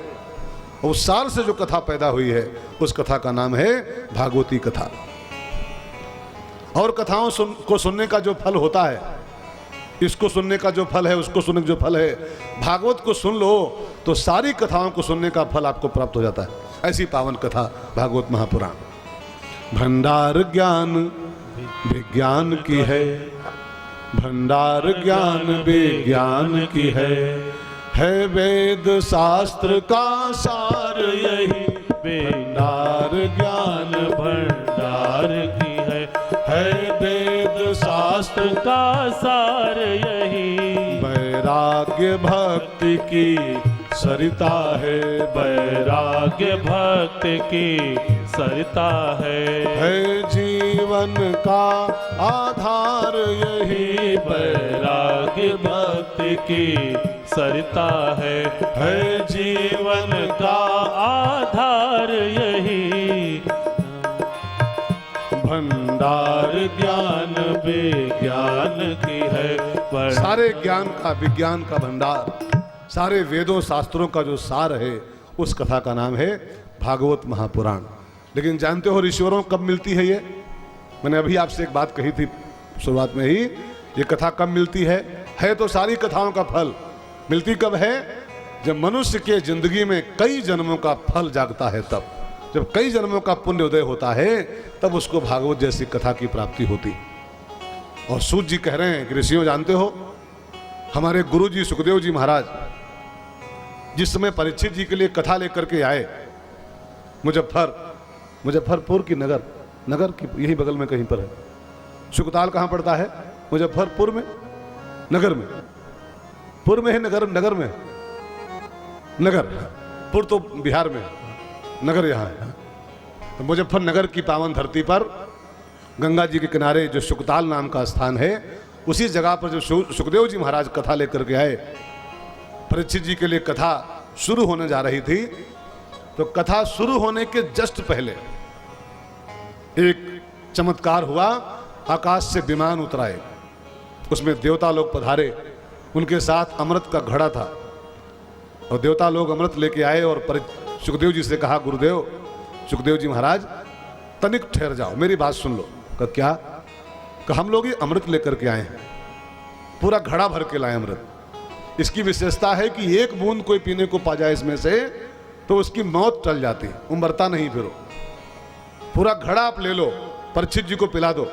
उस सार से जो कथा पैदा हुई है, उस कथा का नाम है भागवती कथा। और कथाओं को सुनने का जो फल होता है, इसको सुनने का जो फल है, उसको सुनने का जो फल है, भागवत को सुन लो तो सारी कथाओं को सुनने का फल आपको प्राप्त हो जाता है। ऐसी पावन कथा भागवत महापुराण। भंडार ज्ञान विज्ञान की है, भंडार ज्ञान विज्ञान की है वेद शास्त्र का सार यही, भंडार ज्ञान भंडार की है वेद शास्त्र का सार यही। वैराग्य भक्ति की सरिता है, वैराग्य भक्ति की सरिता है जीवन का आधार यही, वैराग्य भक्ति की सरिता है जीवन का आधार यही। भंडार ज्ञान विज्ञान की है, सारे ज्ञान का, विज्ञान का भंडार, सारे वेदों शास्त्रों का जो सार है, उस कथा का नाम है भागवत महापुराण। लेकिन जानते हो ऋषिवरों कब मिलती है ये? मैंने अभी आपसे एक बात कही थी शुरुआत में ही, ये कथा कब मिलती है तो सारी कथाओं का फल मिलती कब है? जब मनुष्य के जिंदगी में कई जन्मों का फल जागता है, तब जब कई जन्मों का पुण्य उदय होता है, तब उसको भागवत जैसी कथा की प्राप्ति होती। और सूत जी कह रहे हैं कि ऋषियों, जानते हो हमारे गुरु जी सुखदेव जी महाराज जिस समय परीक्षित जी के लिए कथा लेकर के आए, मुजफ्फरपुर की नगर की यही बगल में कहीं पर है। सुकताल कहाँ पड़ता है? मुजफ्फरपुर में, नगर में, पुर में है, नगर में, नगर, पुर तो बिहार में, नगर यहाँ है। तो मुजफ्फरनगर की पावन धरती पर गंगा जी के किनारे जो सुकताल नाम का स्थान है, उसी जगह पर जो सुखदेव जी महाराज कथा लेकर के आए, परीक्षित जी के लिए कथा शुरू होने जा रही थी, तो कथा शुरू होने के जस्ट पहले एक चमत्कार हुआ। आकाश से विमान उतराए, उसमें देवता लोग पधारे, उनके साथ अमृत का घड़ा था, और देवता लोग अमृत लेके आए और सुखदेव जी से कहा, गुरुदेव, सुखदेव जी महाराज तनिक ठहर जाओ, मेरी बात सुन लो। कहा क्या? कहा हम लोग ये अमृत लेकर के आए हैं, पूरा घड़ा भर के लाए अमृत। इसकी विशेषता है कि एक बूंद कोई पीने को पा जाए इसमें से तो उसकी मौत टल जाती है, उमरता नहीं फिर। पूरा घड़ा आप ले लो, परीक्षित जी को पिला दो,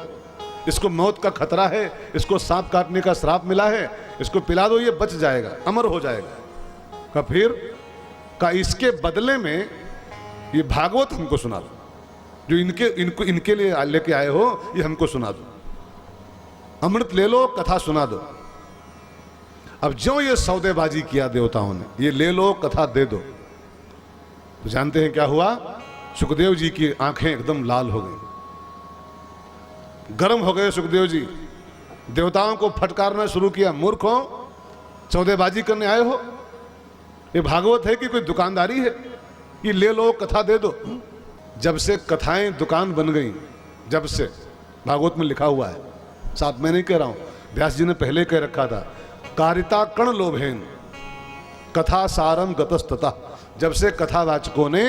इसको मौत का खतरा है, इसको सांप काटने का श्राप मिला है, इसको पिला दो, ये बच जाएगा, अमर हो जाएगा। का फिर का इसके बदले में ये भागवत हमको सुना दो, जो इनके लिए लेके आए हो, ये हमको सुना दो। अमृत ले लो, कथा सुना दो। अब जो ये सौदेबाजी किया देवताओं ने, ये ले लो, कथा दे दो, तो जानते हैं क्या हुआ? सुखदेव जी की आंखें एकदम लाल हो गई, गर्म हो गए सुखदेव जी। देवताओं को फटकारना शुरू किया, मूर्खों, सौदेबाजी करने आए हो? ये भागवत है कि कोई दुकानदारी है? ये ले लो, कथा दे दो। जब से कथाएं दुकान बन गई, जब से भागवत में लिखा हुआ है, साथ मैं नहीं कह रहा हूं, व्यास जी ने पहले कह रखा था, कारिता कण लोभेन कथा सारम गतस्तता। जब से कथावाचकों ने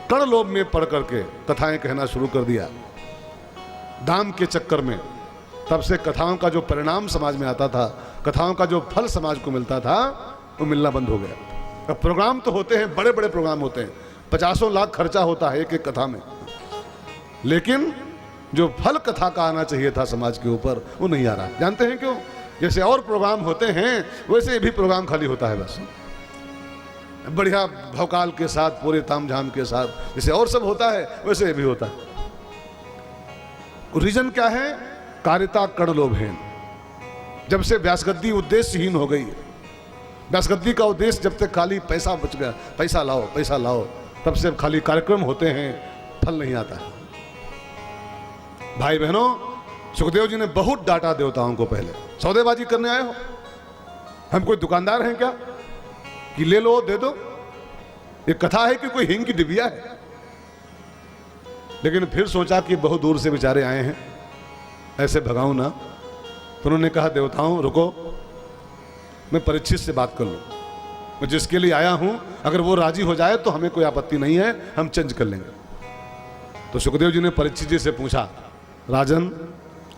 कण लोभ में पढ़ करके कथाएं कहना शुरू कर दिया, दाम के चक्कर में, तब से कथाओं का जो परिणाम समाज में आता था, कथाओं का जो फल समाज को मिलता था, वो मिलना बंद हो गया। अब प्रोग्राम तो होते हैं, बड़े बड़े प्रोग्राम होते हैं, 50 लाख खर्चा होता है एक एक कथा में, लेकिन जो फल कथा का आना चाहिए था समाज के ऊपर, वो नहीं आ रहा। जानते हैं क्यों? जैसे और प्रोग्राम होते हैं वैसे ये भी प्रोग्राम खाली होता है, बस बढ़िया भवकाल के साथ, पूरे तामझाम के साथ, जैसे और सब होता है वैसे ये भी होता है। रीजन क्या है? कारिता कण लोभेन। जब से व्यासगद्दी उद्देश्यहीन हो गई, व्यासगद्दी का उद्देश्य जब तक खाली पैसा बच गया, पैसा लाओ, तब से खाली कार्यक्रम होते हैं, फल नहीं आता है। भाई बहनों, सुखदेव जी ने बहुत डांटा देवताओं को। पहले सौदेबाजी करने आए हो, हम कोई दुकानदार हैं क्या कि ले लो दे दो? ये कथा है कि कोई हिंग की डिबिया है? लेकिन फिर सोचा कि बहुत दूर से बेचारे आए हैं, ऐसे भगाऊं ना। तो उन्होंने कहा देवताओं रुको, मैं परीक्षित से बात कर लूं, मैं जिसके लिए आया हूं अगर वो राजी हो जाए तो हमें कोई आपत्ति नहीं है, हम चेंज कर लेंगे। तो सुखदेव जी ने परीक्षित जी से पूछा, राजन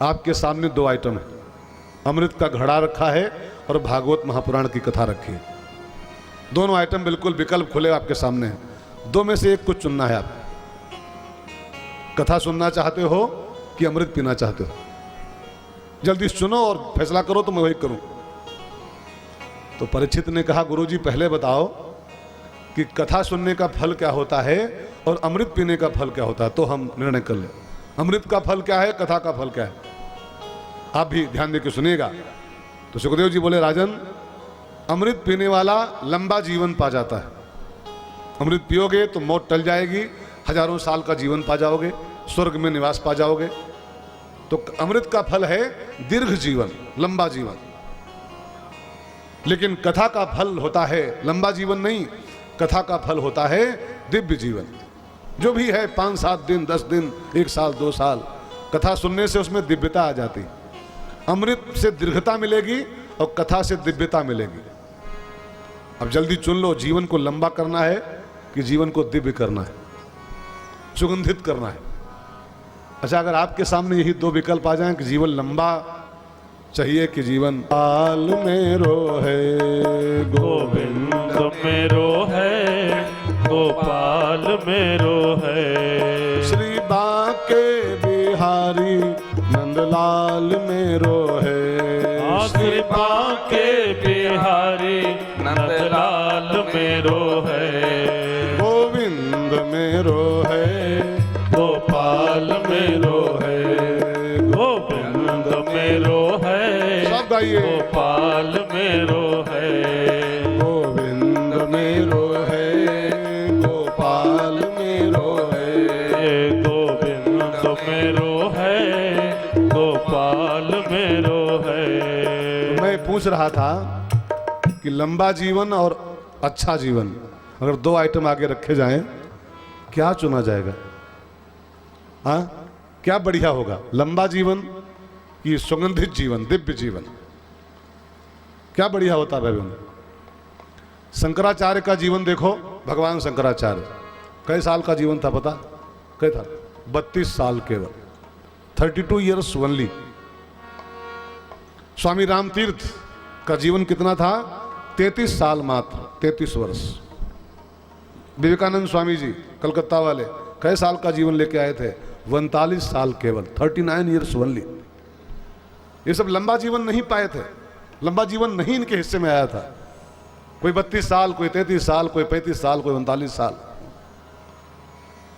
आपके सामने 2 आइटम है, अमृत का घड़ा रखा है और भागवत महापुराण की कथा रखी है। दोनों आइटम बिल्कुल विकल्प खुले आपके सामने हैं, 2 में से एक कुछ चुनना है। आप कथा सुनना चाहते हो कि अमृत पीना चाहते हो? जल्दी चुनो और फैसला करो तो मैं वही करूं। तो परीक्षित ने कहा, गुरुजी पहले बताओ कि कथा सुनने का फल क्या होता है और अमृत पीने का फल क्या होता है, तो हम निर्णय कर ले। अमृत का फल क्या है, कथा का फल क्या है, आप भी ध्यान देकर सुनिएगा। तो सुखदेव जी बोले, राजन अमृत पीने वाला लंबा जीवन पा जाता है। अमृत पियोगे तो मौत टल जाएगी, हजारों साल का जीवन पा जाओगे, स्वर्ग में निवास पा जाओगे। तो अमृत का फल है दीर्घ जीवन, लंबा जीवन। लेकिन कथा का फल होता है लंबा जीवन नहीं, कथा का फल होता है दिव्य जीवन। जो भी है 5-7 दिन, 10 दिन, 1 साल, 2 साल, कथा सुनने से उसमें दिव्यता आ जाती। अमृत से दीर्घता मिलेगी और कथा से दिव्यता मिलेगी। अब जल्दी चुन लो, जीवन को लंबा करना है कि जीवन को दिव्य करना है, सुगंधित करना है। अच्छा, अगर आपके सामने यही 2 विकल्प आ जाएं कि जीवन लंबा चाहिए कि जीवन पाल मेरो है गोविंद मेरो है, गोपाल मेरो है, श्री बाके बिहारी नंदलाल मेरो है, श्री बाके बिहारी नंदलाल मेरो है, गोविंद मेरो है, गोपाल मेरो है, गोविंद मेरो है, सब गाइए, गोपाल मेरो है, गोविंद मेरो है, गोपाल मेरो है, गोविंद मेरो है, गोपाल मेरो है। मैं पूछ रहा था कि लंबा जीवन और अच्छा जीवन अगर 2 आइटम आगे रखे जाएं, क्या चुना जाएगा? हाँ, क्या बढ़िया होगा, लंबा जीवन कि सुगंधित जीवन, दिव्य जीवन? क्या बढ़िया होता है भाई? शंकराचार्य का जीवन देखो, भगवान शंकराचार्य कई साल का जीवन था पता? कई था? 32 साल केवल, 32 ईयर्स ओनली। स्वामी रामतीर्थ का जीवन कितना था? 33 साल मात्र, 33 वर्ष। विवेकानंद स्वामी जी कलकत्ता वाले कई साल का जीवन लेके आए थे? 39 साल केवल, 39 ईयर्स ओनली। ये सब लंबा जीवन नहीं पाए थे, लंबा जीवन नहीं इनके हिस्से में आया था। कोई 32 साल, कोई 33 साल, कोई 35 साल, कोई 39 साल।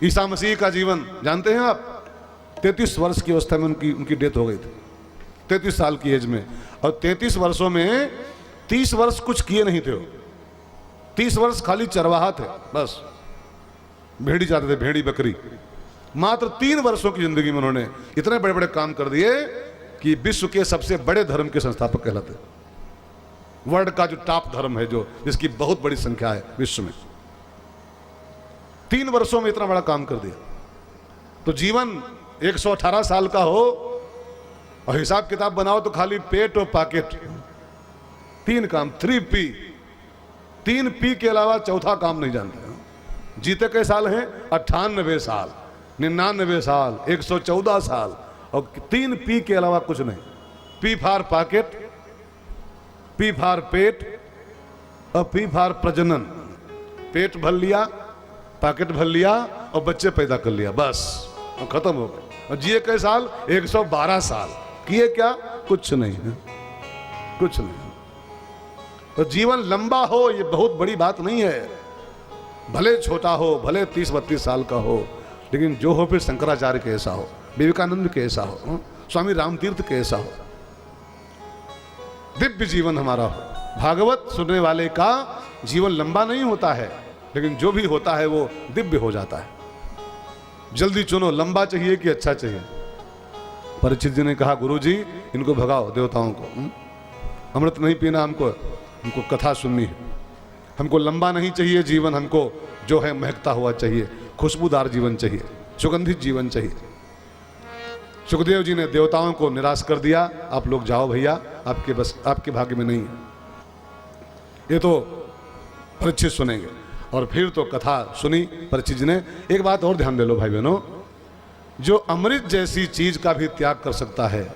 ईसा मसीह का जीवन जानते हैं आप? 33 वर्ष की अवस्था में उनकी डेथ हो गई थी, 33 साल की एज में। और 33 वर्षों में 30 वर्ष कुछ किए नहीं थे वो। 30 वर्ष खाली चरवाहा थे, बस भेड़ी जाते थे, भेड़ी बकरी। मात्र 3 वर्षों की जिंदगी में उन्होंने इतने बड़े बड़े काम कर दिए कि विश्व के सबसे बड़े धर्म के संस्थापक कहलाते। वर्ल्ड का जो टॉप धर्म है, जो जिसकी बहुत बड़ी संख्या है विश्व में, 3 वर्षों में इतना बड़ा काम कर दिया। तो जीवन 118 साल का हो और हिसाब किताब बनाओ तो खाली पेट और पॉकेट, 3 काम, 3P, 3P के अलावा चौथा काम नहीं जानते। जीते कई साल हैं? 98 साल, 99 साल, 114 साल, और 3P के अलावा कुछ नहीं। P for pocket, P for pet और P फॉर प्रजनन। पेट भर लिया, पॉकेट भर लिया और बच्चे पैदा कर लिया, बस और खत्म हो गए। और जिए कई साल? 112 साल। किए क्या? कुछ नहीं है, कुछ नहीं। तो जीवन लंबा हो ये बहुत बड़ी बात नहीं है, भले छोटा हो, भले 30-32 साल का हो, लेकिन जो हो फिर शंकराचार्य के ऐसा हो, विवेकानंद के ऐसा हो, स्वामी रामतीर्थ के ऐसा हो, दिव्य जीवन हमारा हो। भागवत सुनने वाले का जीवन लंबा नहीं होता है, लेकिन जो भी होता है वो दिव्य हो जाता है। जल्दी चुनो, लंबा चाहिए कि अच्छा चाहिए। परीक्षित जी ने कहा, गुरुजी इनको भगाओ, देवताओं को। अमृत नहीं पीना हमको कथा सुननी है। हमको लंबा नहीं चाहिए जीवन, हमको जो है महकता हुआ चाहिए, खुशबूदार जीवन चाहिए, सुगंधित जीवन चाहिए। सुखदेव जी ने देवताओं को निराश कर दिया, आप लोग जाओ भैया, आपके भाग्य में नहीं है। ये तो परीक्षित सुनेंगे। और फिर तो कथा सुनी परीक्षित जी ने। एक बात और ध्यान दे लो भाई बहनों, जो अमृत जैसी चीज का भी त्याग कर सकता है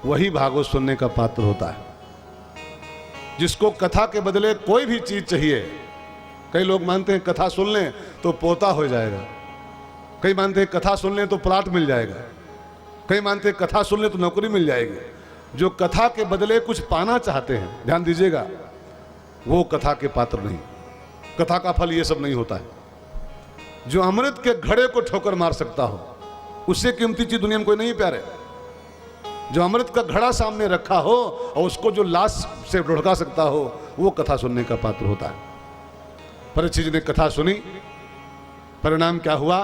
वही भागवत सुनने का पात्र होता है। जिसको कथा के बदले कोई भी चीज चाहिए, कई लोग मानते हैं कथा सुन लें तो पोता हो जाएगा, कई मानते हैं कथा सुन लें तो प्लाट मिल जाएगा, कई मानते हैं कथा सुन लें तो नौकरी मिल जाएगी। जो कथा के बदले कुछ पाना चाहते हैं, ध्यान दीजिएगा, वो कथा के पात्र नहीं। कथा का फल ये सब नहीं होता है। जो अमृत के घड़े को ठोकर मार सकता हो, उससे कीमती चीज दुनिया में कोई नहीं प्यारे। जो अमृत का घड़ा सामने रखा हो और उसको जो लाश से ढुढ़का सकता हो, वो कथा सुनने का पात्र होता है। परीक्षित जी ने कथा सुनी, परिणाम क्या हुआ?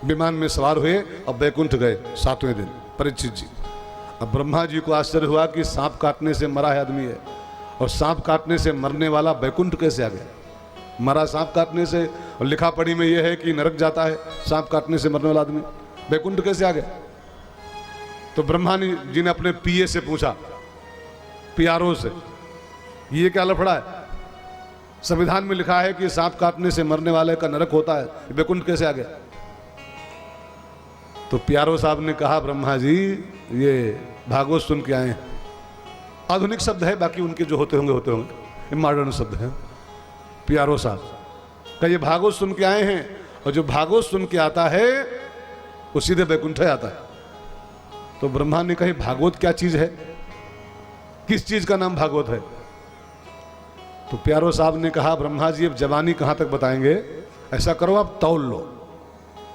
विमान में सवार हुए और बैकुंठ गए 7वें दिन परीक्षित जी। अब ब्रह्मा जी को आश्चर्य हुआ कि सांप काटने से मरा है आदमी है, और सांप काटने से मरने वाला बैकुंठ कैसे आ गया? मरा सांप काटने से, और लिखा पढ़ी में यह है कि नरक जाता है सांप काटने से मरने वाला आदमी, बैकुंठ कैसे आ गया? तो ब्रह्मा जी ने अपने पीए से पूछा, पीआरओ से, ये क्या लफड़ा है? संविधान में लिखा है कि सांप काटने से मरने वाले का नरक होता है, बैकुंठ कैसे आ गया? तो पीआरओ साहब ने कहा, ब्रह्मा जी ये भागवत सुन के आए हैं। आधुनिक शब्द है, बाकी उनके जो होते होंगे, ये मॉडर्न शब्द है। पीआरओ साहब का ये भागवत सुन के आए हैं, और जो भागवत सुन के आता है वो सीधे बैकुंठ आता है। तो ब्रह्मा ने कहा, भागवत क्या चीज है? किस चीज का नाम भागवत है? तो पीआरओ साहब ने कहा, ब्रह्मा जी अब जवानी कहां तक बताएंगे, ऐसा करो आप तौल लो,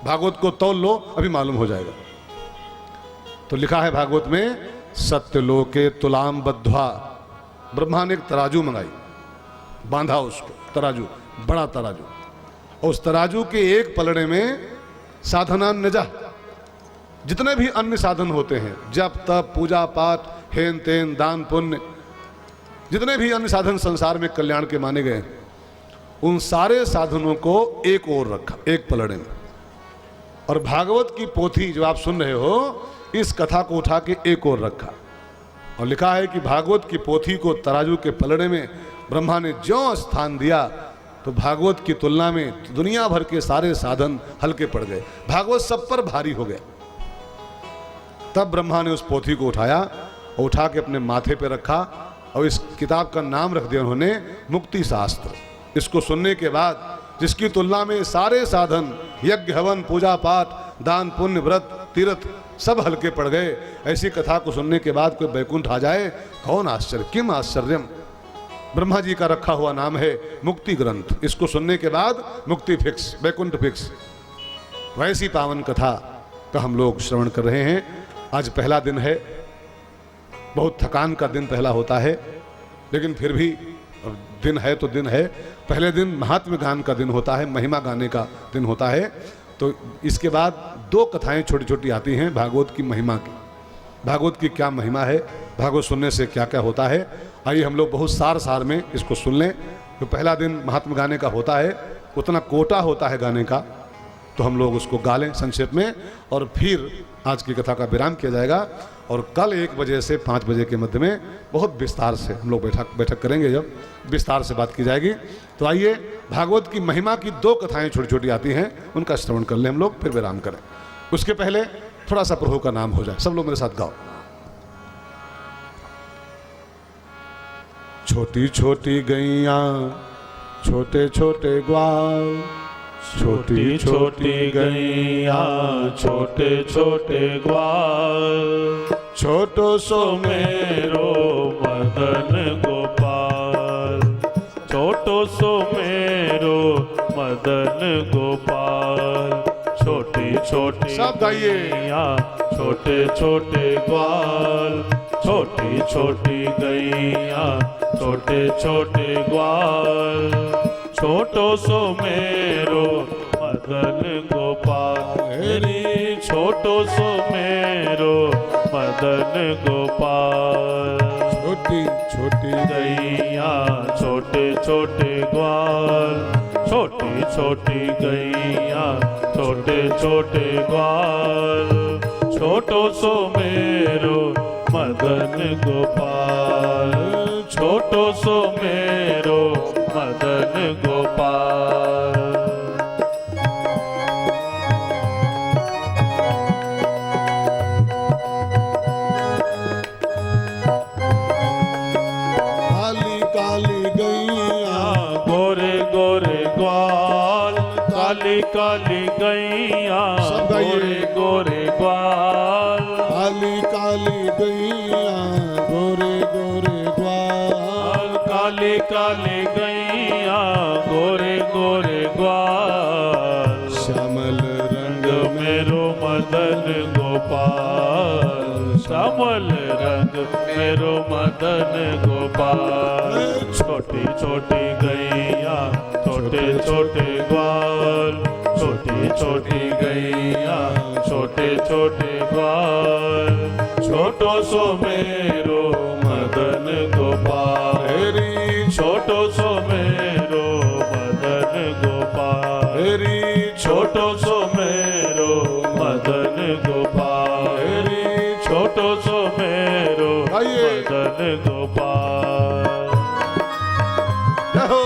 भागवत को तौल लो, अभी मालूम हो जाएगा। तो लिखा है भागवत में, सत्यलोके तुलाम बद्ध्वा, ब्रह्मा ने एक तराजू मंगाई, बांधा उसको, तराजू, बड़ा तराजू, और उस तराजू के एक पलड़े में साधना नजा, जितने भी अन्य साधन होते हैं, जप तप पूजा पाठ हेन तेन दान पुण्य, जितने भी अन्य साधन संसार में कल्याण के माने गए, उन सारे साधनों को एक ओर रखा, एक पलड़े में। और भागवत की पोथी जो आप सुन रहे हो, इस कथा को उठा के एक ओर रखा, और लिखा है कि भागवत की पोथी को तराजू के पलड़े में ब्रह्मा ने ज्यों स्थान दिया, तो भागवत की तुलना में दुनिया भर के सारे साधन हल्के पड़ गए, भागवत सब पर भारी हो गया। तब ब्रह्मा ने उस पोथी को उठाया और उठा के अपने माथे पे रखा, और इस किताब का नाम रख दिया उन्होंने मुक्ति शास्त्र। इसको सुनने के बाद जिसकी तुलना में सारे साधन, यज्ञ हवन पूजा पाठ दान पुण्य व्रत तीर्थ सब हल्के पड़ गए, ऐसी कथा को सुनने के बाद कोई बैकुंठ आ जाए, कौन आश्चर्य, किम आश्चर्यम। ब्रह्मा जी का रखा हुआ नाम है मुक्ति ग्रंथ। इसको सुनने के बाद मुक्ति फिक्स, बैकुंठ फिक्स। वैसी पावन कथा का हम लोग श्रवण कर रहे हैं। आज पहला दिन है, बहुत थकान का दिन पहला होता है, लेकिन फिर भी दिन है तो दिन है। पहले दिन महात्म्य गान का दिन होता है, महिमा गाने का दिन होता है। तो इसके बाद 2 कथाएं छोटी छोटी आती हैं भागवत की महिमा की। भागवत की क्या महिमा है, भागवत सुनने से क्या क्या होता है, आइए हम लोग बहुत सार में इसको सुन लें। तो पहला दिन महात्म्य गाने का होता है, उतना कोटा होता है गाने का, तो हम लोग उसको गा लें संक्षेप में, और फिर आज की कथा का विराम किया जाएगा। और कल 1 बजे से 5 बजे के मध्य में बहुत विस्तार से हम लोग बैठक करेंगे, जब विस्तार से बात की जाएगी। तो आइए भागवत की महिमा की 2 कथाएं छोटी छोटी आती हैं, उनका श्रवण कर लें हम लोग, फिर विराम करें। उसके पहले थोड़ा सा प्रभु का नाम हो जाए। सब लोग मेरे साथ गाओ। छोटी छोटी गैया छोटे छोटे ग्वाल, छोटी छोटी गैया छोटे छोटे ग्वाल, छोटो सो मेरो मदन गोपाल, छोटो सो मेरो मदन गोपाल। छोटी छोटी सब गाइए। गैया छोटे छोटे ग्वाल, छोटी छोटी गैया छोटे छोटे ग्वाल छोटो सो मेरो मदन गोपाल रे छोटो सो मेरो मदन गोपाल छोटी छोटी गैया छोटे छोटे ग्वाल छोटी छोटी गैया छोटे छोटे ग्वाल छोटो सो मेरो मदन गोपाल छोटो सो मेरो मदन गोपाल काली काली गैया गोरे गोरे ग्वाल काली काली गैया सब गाइए। गोरे गोरे ग्वाल काली काली गैया गोरे गोरे ग्वाल काली काली गैया गोरे गोरे ग्वाल श्यामल रंग रंग मेरो मदन गोपाल श्यामल रंग मेरो मदन गोपाल छोटी छोटी गैया छोटे छोटे ग्वाल छोटी छोटी गैया छोटे छोटे ग्वाल छोटो सो मेरो मदन गोपाल हेरी छोटो सो मेरो मदन गोपाल हेरी छोटो सो मेरो मदन गोपाल हेरी छोटो सो मेरो आइए। मदन गोपाल हो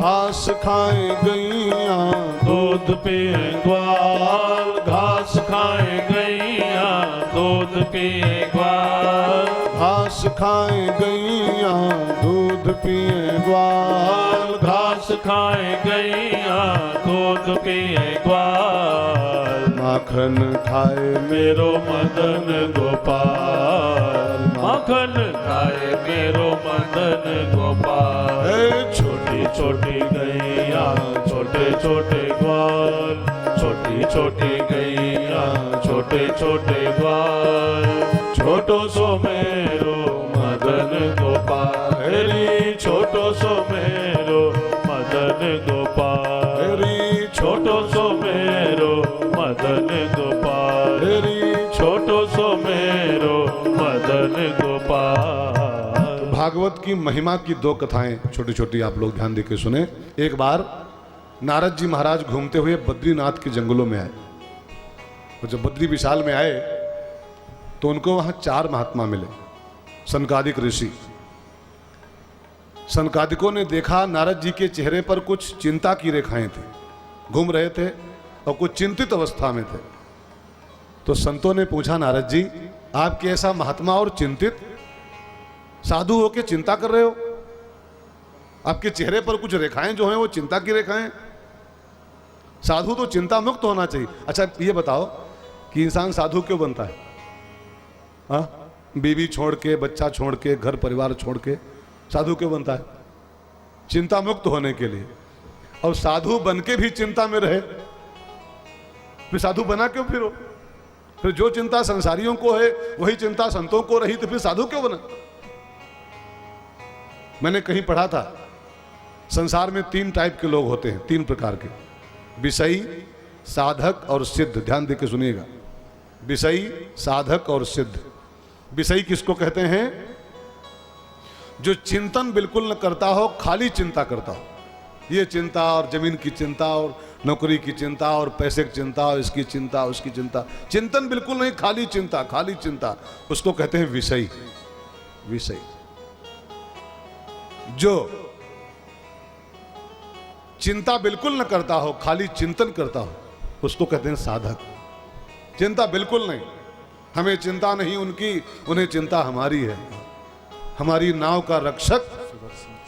घास खाए गैया दूध पिए ग्वाल घास खाए गैया दूध पिए ग्वाल घास खाए गैया दूध पिए ग्वाल घास खाए गैया दूध पिए ग्वाल माखन खाए मेरो मदन गोपाल माखन खाए मेरो मदन गोपाल छोटी छोटी गैया छोटे छोटे ग्वाल छोटी छोटी गैया छोटे छोटे ग्वाल छोटो सो मेरो मदन गोपाल रे छोटो सो मेरो मदन गोपाल हेरी छोटो सो मेरो मदन गोपाल हेरी छोटो सो मेरो मदन गोपाल भागवत की महिमा की दो कथाएं छोटी छोटी आप लोग ध्यान देके सुने। एक बार नारद जी महाराज घूमते हुए बद्रीनाथ के जंगलों में आए और जब बद्री विशाल में आए तो उनको वहां 4 महात्मा मिले। सनकादिक ऋषि सनकादिकों ने देखा नारद जी के चेहरे पर कुछ चिंता की रेखाएं थी, घूम रहे थे और कुछ चिंतित अवस्था में थे। तो संतों ने पूछा नारद जी आपके ऐसा महात्मा और चिंतित साधु होके चिंता कर रहे हो, आपके चेहरे पर कुछ रेखाएं जो हैं वो चिंता की रेखाएं। साधु तो चिंता मुक्त होना चाहिए। अच्छा ये बताओ कि इंसान साधु क्यों बनता है? हाँ, बीवी छोड़ के बच्चा छोड़ के घर परिवार छोड़ के साधु क्यों बनता है? चिंता मुक्त होने के लिए। और साधु बन के भी चिंता में रहे फिर साधु बना क्यों फिर? फिर जो चिंता संसारियों को है वही चिंता संतों को रही तो फिर साधु क्यों बना? मैंने कहीं पढ़ा था संसार में 3 टाइप के लोग होते हैं, 3 प्रकार के, विषयी, साधक और सिद्ध। ध्यान देके सुनिएगा, विषयी, साधक और सिद्ध। विषयी किसको कहते हैं? जो चिंतन बिल्कुल न करता हो, खाली चिंता करता हो। ये चिंता और जमीन की चिंता और नौकरी की चिंता और पैसे की चिंता और इसकी चिंता उसकी चिंता, चिंतन बिल्कुल नहीं, खाली चिंता, खाली चिंता, उसको कहते हैं विषयी। विषयी जो चिंता बिल्कुल न करता हो, खाली चिंतन करता हो, उसको कहते हैं साधक। चिंता बिल्कुल नहीं, हमें चिंता नहीं उनकी, उन्हें चिंता हमारी है। हमारी नाव का रक्षक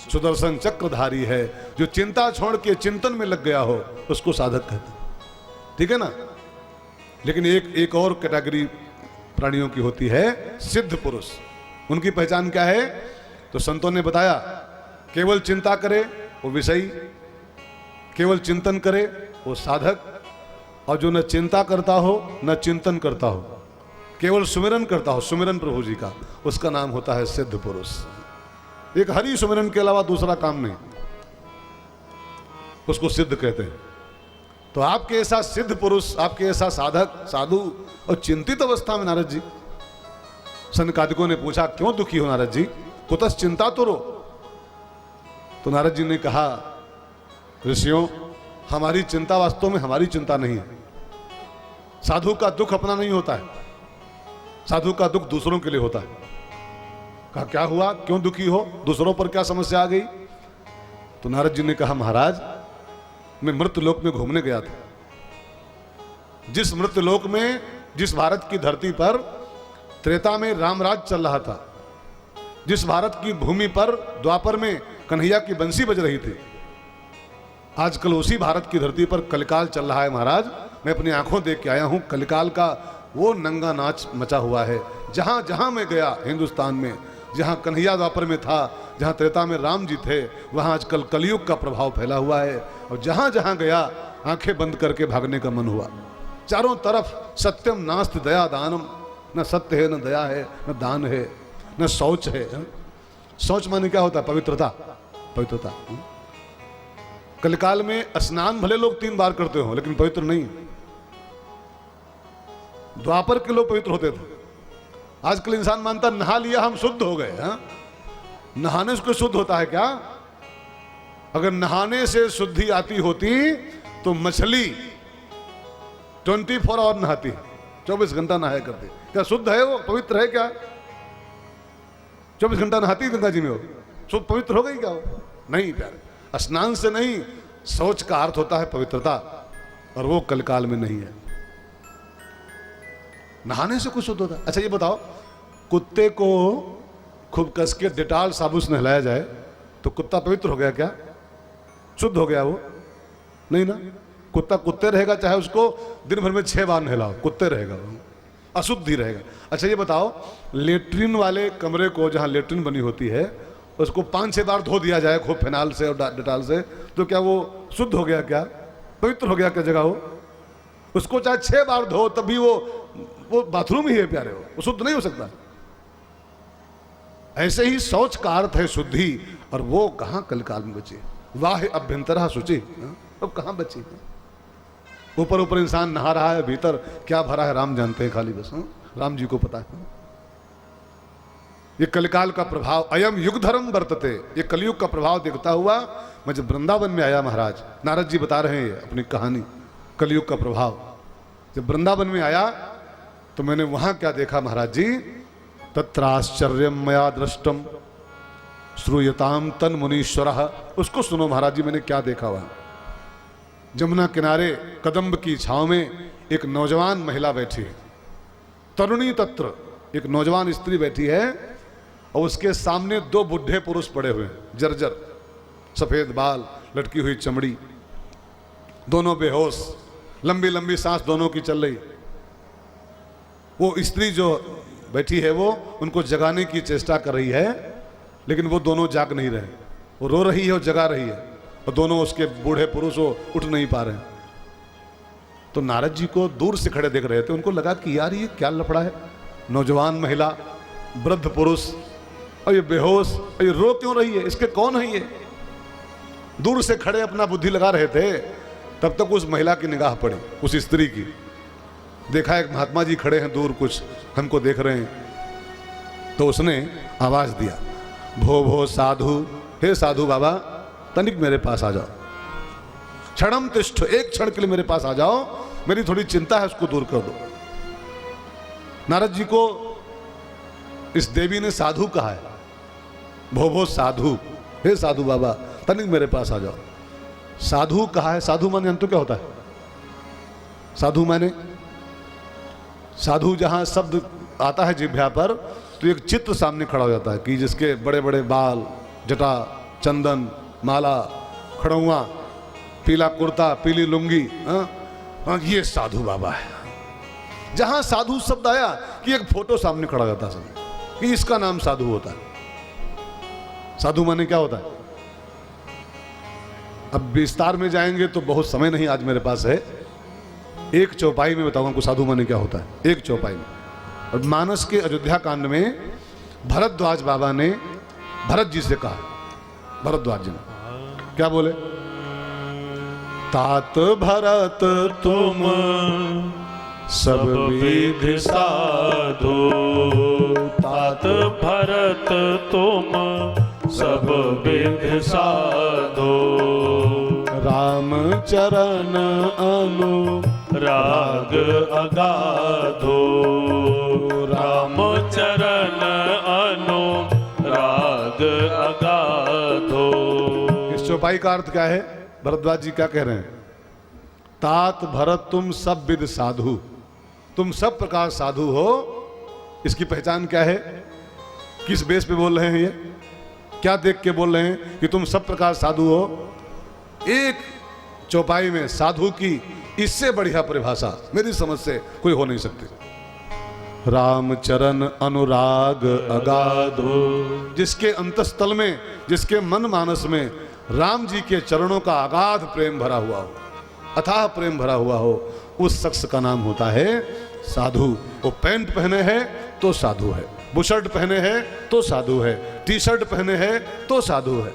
सुदर्शन चक्रधारी है। जो चिंता छोड़ के चिंतन में लग गया हो उसको साधक कहते हैं। ठीक है ना? लेकिन एक और कैटेगरी प्राणियों की होती है सिद्ध पुरुष। उनकी पहचान क्या है? तो संतों ने बताया, केवल चिंता करे वो विषयी, केवल चिंतन करे वो साधक, और जो न चिंता करता हो न चिंतन करता हो, केवल सुमिरन करता हो, सुमिरन प्रभु जी का, उसका नाम होता है सिद्ध पुरुष। एक हरि सुमिरन के अलावा दूसरा काम नहीं, उसको सिद्ध कहते हैं। तो आपके ऐसा सिद्ध पुरुष, आपके ऐसा साधक, साधु और चिंतित अवस्था में नारद जी, सनकादिकों ने पूछा, क्यों दुखी हो नारद जी? कुतस चिंता तो रो। तो नारद जी ने कहा, ऋषियों, हमारी चिंता वास्तव में हमारी चिंता नहीं है। साधु का दुख अपना नहीं होता है, साधु का दुख दूसरों के लिए होता है। कहा, क्या हुआ, क्यों दुखी हो, दूसरों पर क्या समस्या आ गई? तो नारद जी ने कहा, महाराज, मैं मृत्यलोक में घूमने गया था। जिस मृत्यलोक में, जिस भारत की धरती पर त्रेता में रामराज चल रहा था, जिस भारत की भूमि पर द्वापर में कन्हैया की बंसी बज रही थी, आजकल उसी भारत की धरती पर कलिकाल चल रहा है महाराज। मैं अपनी आंखों देख के आया हूं, कलिकाल का वो नंगा नाच मचा हुआ है। जहां जहां मैं गया हिंदुस्तान में, जहां कन्हैया द्वापर में था, जहां त्रेता में राम जी थे, वहां आजकल कलयुग का प्रभाव फैला हुआ है। और जहां जहां गया आंखें बंद करके भागने का मन हुआ। चारों तरफ सत्यम नास्ति दया दानम, न सत्य है, न दया है, न दान है, न शौच है। शौच माने क्या होता है? पवित्रता, पवित्रता। कलिकाल में स्नान भले लोग 3 बार करते हो, लेकिन पवित्र नहीं। द्वापर के लोग पवित्र होते थे। आजकल इंसान मानता नहा लिया हम शुद्ध हो गए। नहाने से कोई शुद्ध होता है क्या? अगर नहाने से शुद्धि आती होती तो मछली 24 आवर नहाती, 24 घंटा नहाया करती। क्या शुद्ध है वो? पवित्र है क्या? 24 घंटा नहाती गंगा जी में, हो शुद्ध पवित्र हो गई क्या वो? नहीं प्यारे, स्नान से नहीं, शौच का अर्थ होता है पवित्रता, और वो कलिकाल में नहीं है। नहाने से कुछ शुद्ध होता है? अच्छा ये बताओ, कुत्ते को खूब कस के डेटॉल साबुन से नहलाया जाए तो कुत्ता पवित्र हो गया क्या? शुद्ध हो गया वो? नहीं ना। कुत्ता कुत्ते रहेगा, चाहे उसको दिन भर में 6 बार नहलाओ, कुत्ते रहेगा वो, अशुद्ध ही रहेगा। अच्छा ये बताओ, लेट्रिन वाले कमरे को, जहां लेट्रिन बनी होती है, उसको 5-6 बार धो दिया जाए खूब फिनाइल से और डेटॉल से, तो क्या वो शुद्ध हो गया क्या? पवित्र हो गया क्या जगह हो? उसको चाहे 6 बार धो तभी वो बाथरूम ही है प्यारे, वो शुद्ध नहीं हो सकता। ऐसे ही शौच का अर्थ है शुद्धि, और वो कहां कलिकाल में बची? वाह अभ्यंतरा शुचि, अब कहां बची? ऊपर ऊपर इंसान नहा रहा है, भीतर क्या भरा है राम जानते हैं खाली, बस राम जी को पता है। ये कलिकाल का प्रभाव, अयम युग धर्म वर्तते, ये कलयुग का प्रभाव देखता हुआ मैं जब वृंदावन में आया महाराज, नारद जी बता रहे हैं अपनी कहानी, कलयुग का प्रभाव। जब वृंदावन में आया तो मैंने वहां क्या देखा महाराज जी? तत्राश्चर्यम मया दृष्टम श्रूयताम तन मुनीश्वरः। उसको सुनो महाराज जी, मैंने क्या देखा वहां? जमुना किनारे कदम्ब की छांव में एक नौजवान महिला बैठी है, तरुणी तत्र, एक नौजवान स्त्री बैठी है, और उसके सामने 2 बुढ़े पुरुष पड़े हुए हैं, जर्जर, सफेद बाल, लटकी हुई चमड़ी, दोनों बेहोश, लंबी लंबी सांस दोनों की चल रही। वो स्त्री जो बैठी है वो उनको जगाने की चेष्टा कर रही है, लेकिन वो दोनों जाग नहीं रहे। वो रो रही है और जगा रही है, और दोनों उसके बूढ़े पुरुष वो उठ नहीं पा रहे हैं। तो नारद जी को दूर से खड़े देख रहे थे, उनको लगा कि यार ये क्या लफड़ा है, नौजवान महिला, वृद्ध पुरुष, और ये बेहोश, और ये रो क्यों रही है, इसके कौन है ये? दूर से खड़े अपना बुद्धि लगा रहे थे, तब तक उस महिला की निगाह पड़ी, उस स्त्री की। देखा एक महात्मा जी खड़े हैं दूर, कुछ हमको देख रहे हैं, तो उसने आवाज दिया, भो भो साधु, हे साधु बाबा, तनिक मेरे पास आ जाओ, क्षणम तिष्ठ, एक क्षण के लिए मेरे पास आ जाओ, मेरी थोड़ी चिंता है, उसको दूर कर दो। नारद जी को इस देवी ने साधु कहा है, भो भो साधु, हे साधु बाबा, तनिक मेरे पास आ जाओ। साधु कहा है, साधु माने अंत क्या होता है? साधु माने, साधु जहां शब्द आता है जिह्वा पर, तो एक चित्र सामने खड़ा हो जाता है कि जिसके बड़े बड़े बाल, जटा, चंदन, माला, खड़ुआ, पीला कुर्ता, पीली लुंगी, ये साधु बाबा है। जहां साधु शब्द आया कि एक फोटो सामने खड़ा रहता सब कि इसका नाम साधु होता है। साधु माने क्या होता है? अब विस्तार में जाएंगे तो बहुत समय नहीं आज मेरे पास है। एक चौपाई में बताऊंगा आपको साधु माने क्या होता है, एक चौपाई में। और मानस के अयोध्या कांड में भरद्वाज बाबा ने भरत जी से कहा, भरद्वाज जी ने क्या बोले? तात भरत तुम सब विधि साधु, तात भरत तुम सब विधि साधु, राम चरण अनुराग अगाधो, राम चरण अनुराग अगाधो। इस चौपाई का अर्थ क्या है? भरद्वाज जी क्या कह रहे हैं? तात भरत तुम सब विध साधु, तुम सब प्रकार साधु हो। इसकी पहचान क्या है? किस बेस पे बोल रहे हैं? ये क्या देख के बोल रहे हैं कि तुम सब प्रकार साधु हो? एक चौपाई में साधु की इससे बढ़िया परिभाषा मेरी समझ से कोई हो नहीं सकती। राम चरण अनुराग अगाधो, जिसके अंतस्थल में, जिसके मन मानस में राम जी के चरणों का अगाध प्रेम भरा हुआ हो, अथाह प्रेम भरा हुआ हो, उस शख्स का नाम होता है साधु। वो पैंट पहने हैं तो साधु है, बुशर्ट पहने हैं तो साधु है, टी शर्ट पहने हैं तो साधु है,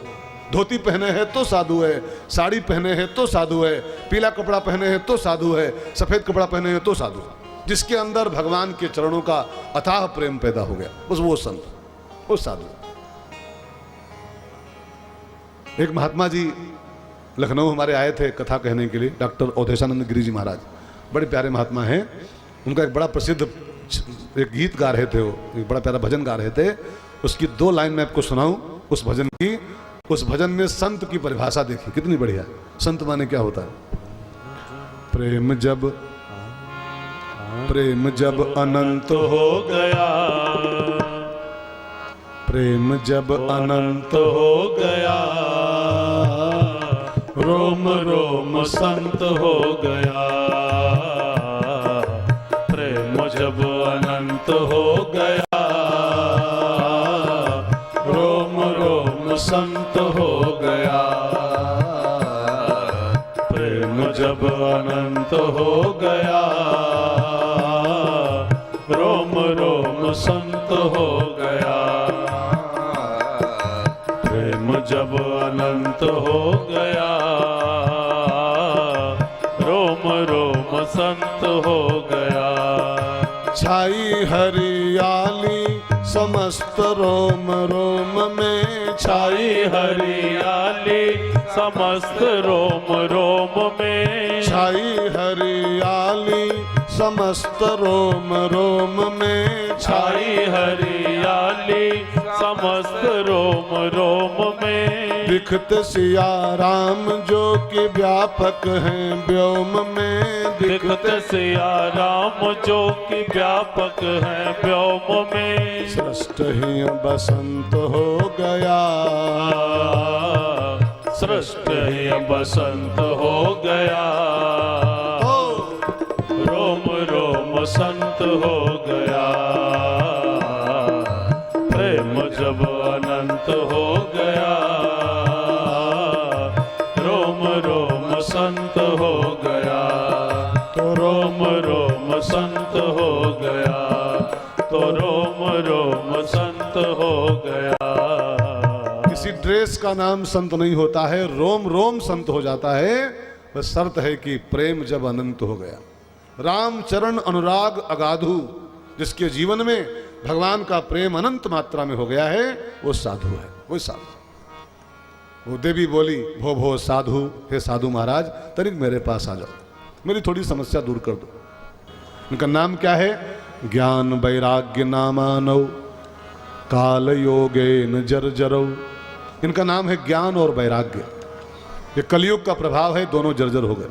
धोती पहने हैं तो साधु है, साड़ी पहने हैं तो साधु है, पीला कपड़ा पहने हैं तो साधु है, सफेद कपड़ा पहने हैं तो साधु है। जिसके अंदर भगवान के चरणों का अथाह प्रेम पैदा हो गया, बस वो संत, वो साधु। एक महात्मा जी लखनऊ हमारे आए थे कथा कहने के लिए, डॉक्टर अवधेशानंद गिरी जी महाराज, बड़े प्यारे महात्मा हैं। उनका एक बड़ा प्रसिद्ध एक गीत गा रहे थे, वो एक बड़ा प्यारा भजन गा रहे थे। उसकी 2 लाइन मैं आपको सुनाऊं उस भजन की। उस भजन में संत की परिभाषा देखिए कितनी बढ़िया। संत माने क्या होता है? प्रेम जब अनंत हो गया, प्रेम जब अनंत हो गया, रोम रोम संत हो गया, प्रेम जब अनंत हो गया, रोम रोम संत हो गया, प्रेम जब अनंत हो गया, रोम रोम संत हो गया, प्रेम जब अनंत हो गया, रोम रोम संत हो गया। छाई हरियाली समस्त रोम रोम में, छाई हरियाली समस्त रोम रोम में, छाई हरियाली समस्त रोम रोम में, छाई हरियाली समस्त रोम रोम में, दिखत सिया राम जो कि व्यापक हैं व्योम में, दिखत सिया राम जो कि व्यापक हैं व्योम में, सृष्ट ही बसंत हो गया, सृष्ट ही बसंत हो गया, रोम रोम संत हो गया, प्रेम जब अनंत हो गया, रोम रोम संत हो गया, तो रोम रोम संत हो गया, तो रोम रोम संत हो गया। किसी ड्रेस का नाम संत नहीं होता है, रोम रोम संत हो जाता है। बस शर्त है कि प्रेम जब अनंत हो गया। राम चरण अनुराग अगाधु, जिसके जीवन में भगवान का प्रेम अनंत मात्रा में हो गया है, वो साधु है, वो साधु। वो देवी बोली, भो भो साधु, हे साधु महाराज तनिक मेरे पास आ जाओ, मेरी थोड़ी समस्या दूर कर दो। उनका नाम क्या है? ज्ञान वैराग्य नामानौ काल योगेन जर्जरौ। इनका नाम है ज्ञान और वैराग्य। ये कलयुग का प्रभाव है, दोनों जर्जर हो गए।